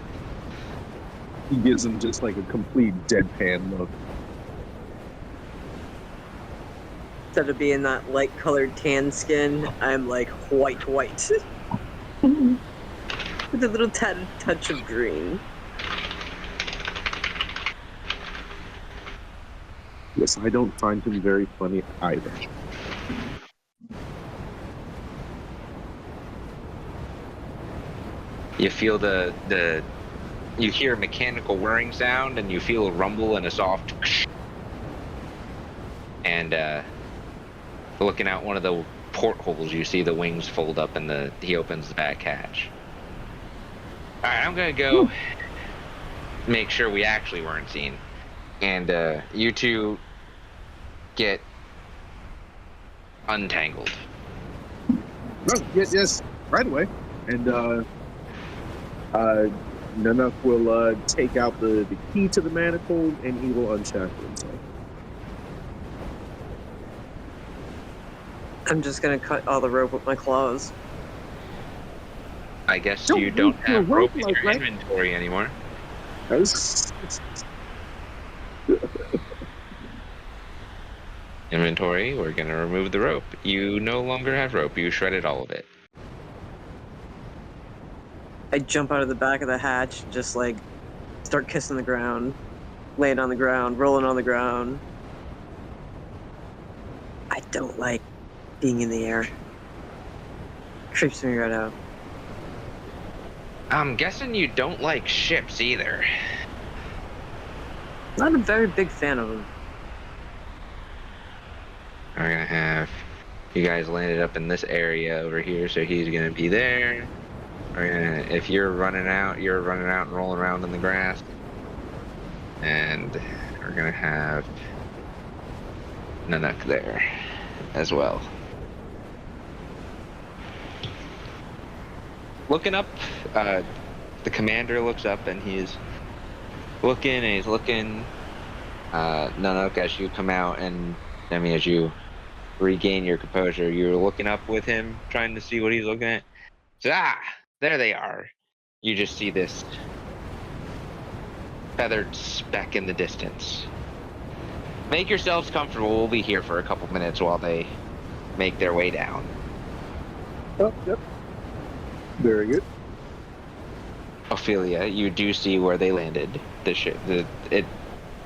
He gives him just like a complete deadpan look. Instead of being that light-colored tan skin, I'm like white. With a little touch of green. Yes, I don't find him very funny either. You feel you hear a mechanical whirring sound, and you feel a rumble and a soft and looking out one of the portholes, you see the wings fold up and he opens the back hatch. Alright, I'm gonna go make sure we actually weren't seen. And you two get untangled. No, yes, right away. And Nanook will take out the key to the manacle, and he will unshackle himself. I'm just gonna cut all the rope with my claws. I guess Don't you don't use your have rope rope in like your that. inventory anymore. Inventory, we're gonna remove the rope. You no longer have rope. You shredded all of it. I jump out of the back of the hatch, just start kissing the ground, laying on the ground, rolling on the ground. I don't like being in the air. Creeps me right out. I'm guessing you don't like ships either. Not a very big fan of them. We're gonna have you guys landed up in this area over here, so he's gonna be there. If you're running out and rolling around in the grass. And we're gonna have Nanook there as well. Looking up, the commander looks up and he's looking. Nanook, as you come out and as you regain your composure, you're looking up with him, trying to see what he's looking at. So, there they are. You just see this feathered speck in the distance. Make yourselves comfortable. We'll be here for a couple minutes while they make their way down. Oh, yep. Very good. Ophelia, you do see where they landed. The ship. It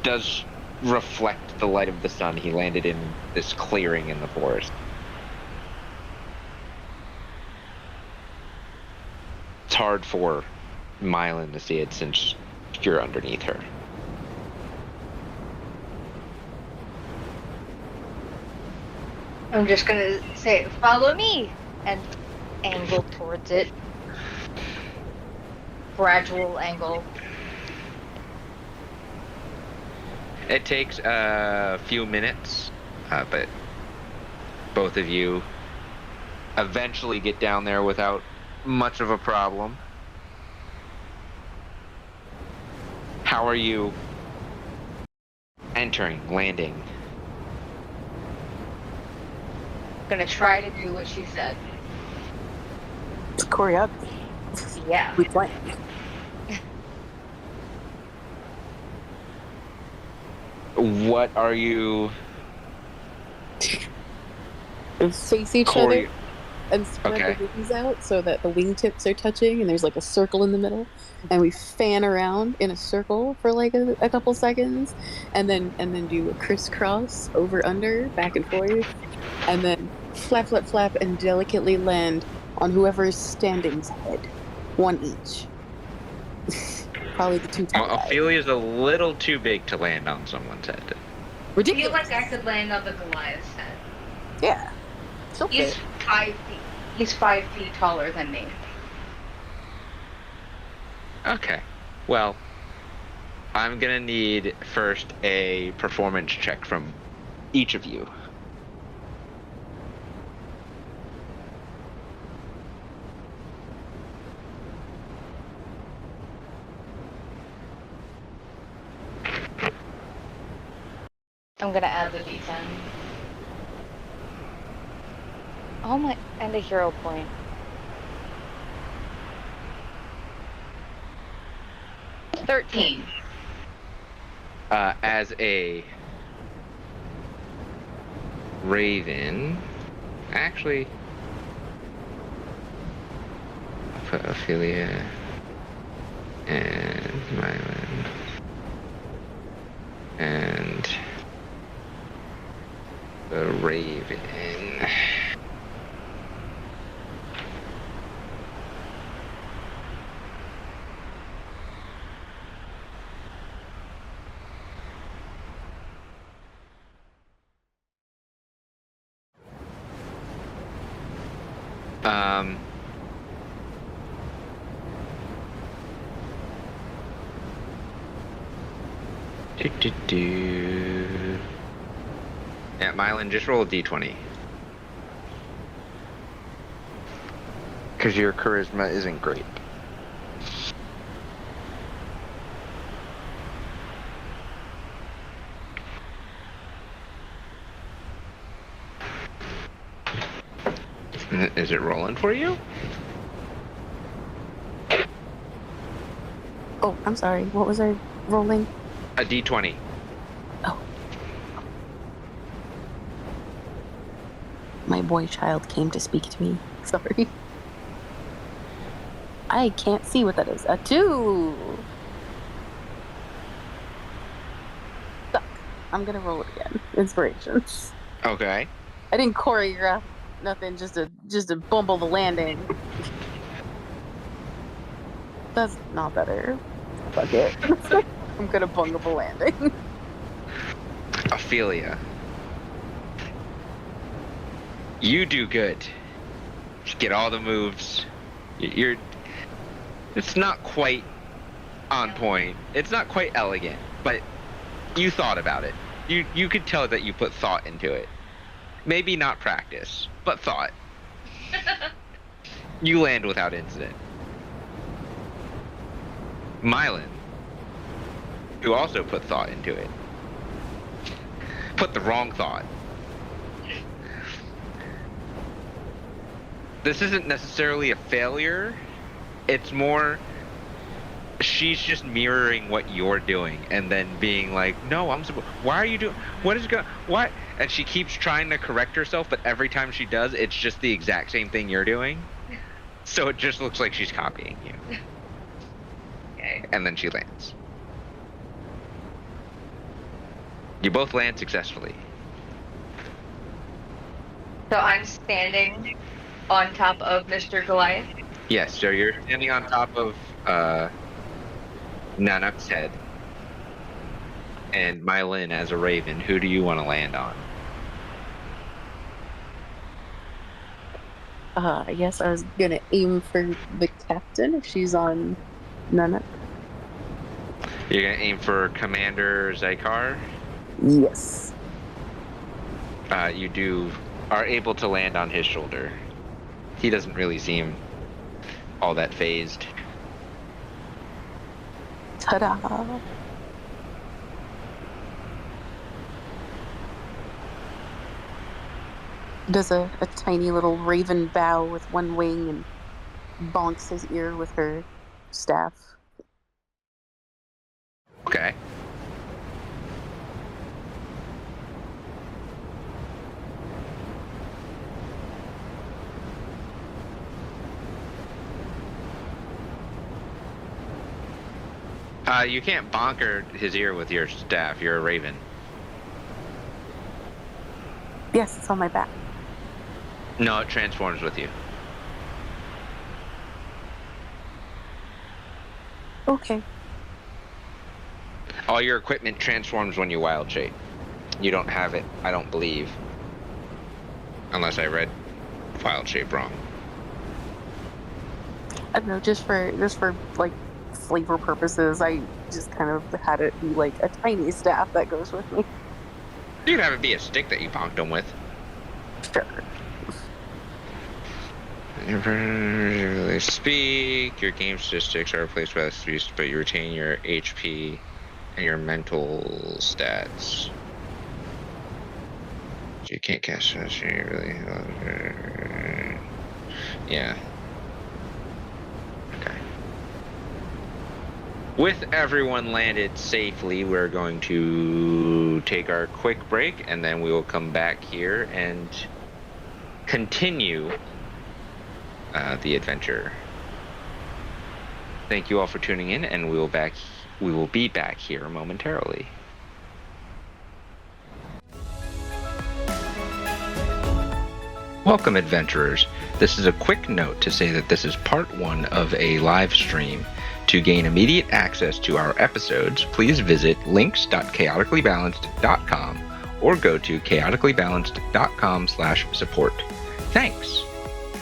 does reflect the light of the sun. He landed in this clearing in the forest. It's hard for Mylan to see it since you're underneath her. I'm just gonna say, follow me, and angle towards it. Gradual angle. It takes a few minutes, but both of you eventually get down there without much of a problem. How are you landing? Gonna try to do what she said. It's choreography. Yeah. We plan. What are you? Face each other and spread the wings out so that the wingtips are touching and there's like a circle in the middle, and we fan around in a circle for like a couple seconds, and then do a crisscross over under back and forth, and then flap flap flap and delicately land on whoever is standing's head, one each. Probably the two top guys. Ophelia's a little too big to land on someone's head. I Ridiculous. feel like I could land on the Goliath's head. Yeah. He's 5 feet. He's 5 feet taller than me. Okay. Well, I'm gonna need first a performance check from each of you. I'm gonna add the D10. Oh my, and a hero point. $13. As a raven, actually, I'll put Ophelia and Mylan and the raven. Yeah, Mylan, just roll a d20. Because your charisma isn't great. Is it rolling for you? Oh, I'm sorry. What was I rolling? A d20. Oh. My boy child came to speak to me. Sorry. I can't see what that is. A 2! Suck. I'm gonna roll it again. Inspirations. Okay. I didn't choreograph nothing just to bumble the landing. That's not better. Fuck it. I'm gonna bungle the landing. Ophelia. You do good. You get all the moves. You're. It's not quite on point. It's not quite elegant, but you thought about it. You could tell that you put thought into it. Maybe not practice, but thought. You land without incident. Mylan, who also put thought into it, put the wrong thought. This isn't necessarily a failure. It's more she's just mirroring what you're doing and then being like, no, why are you doing, what is going, what? And she keeps trying to correct herself, but every time she does, it's just the exact same thing you're doing. So it just looks like she's copying you. Okay. And then she lands. You both land successfully. So I'm standing on top of Mr. Goliath. Yes, so you're standing on top of Nanuk's head. And Mylan as a raven, who do you want to land on? I guess I was gonna aim for the captain if she's on Nanuk. You're going to aim for Commander Zycar? Yes. You are able to land on his shoulder. He doesn't really seem all that phased. Ta-da! Does a tiny little raven bow with one wing and bonks his ear with her staff. Okay. You can't bonker his ear with your staff. You're a raven. Yes, it's on my back. No, it transforms with you. Okay. All your equipment transforms when you wild shape. You don't have it, I don't believe. Unless I read wild shape wrong. I don't know, just for like flavor purposes, I just kind of had it be like a tiny staff that goes with me. You could have it be a stick that you bonked him with. Sure. You speak. Your game statistics are replaced by the speech, but you retain your HP and your mental stats. So you can't cast it. So you really. Yeah. Okay. With everyone landed safely, we're going to take our quick break, and then we will come back here and continue the adventure. Thank you all for tuning in, and we will be back here momentarily. Welcome, adventurers. This is a quick note to say that this is part 1 of a live stream. To gain immediate access to our episodes, please visit links.chaoticallybalanced.com or go to chaoticallybalanced.com/support. Thanks.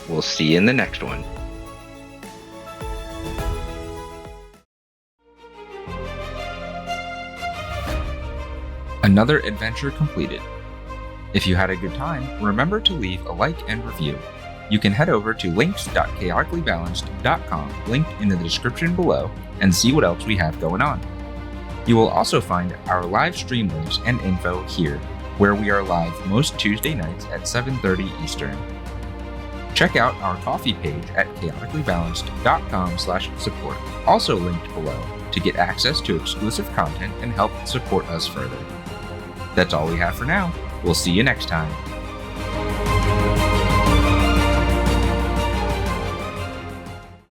We'll see you in the next one. Another adventure completed. If you had a good time, remember to leave a like and review. You can head over to links.chaoticallybalanced.com, linked in the description below, and see what else we have going on. You will also find our live stream links and info here, where we are live most Tuesday nights at 7:30 Eastern. Check out our coffee page at chaoticallybalanced.com/support, also linked below, to get access to exclusive content and help support us further. That's all we have for now. We'll see you next time.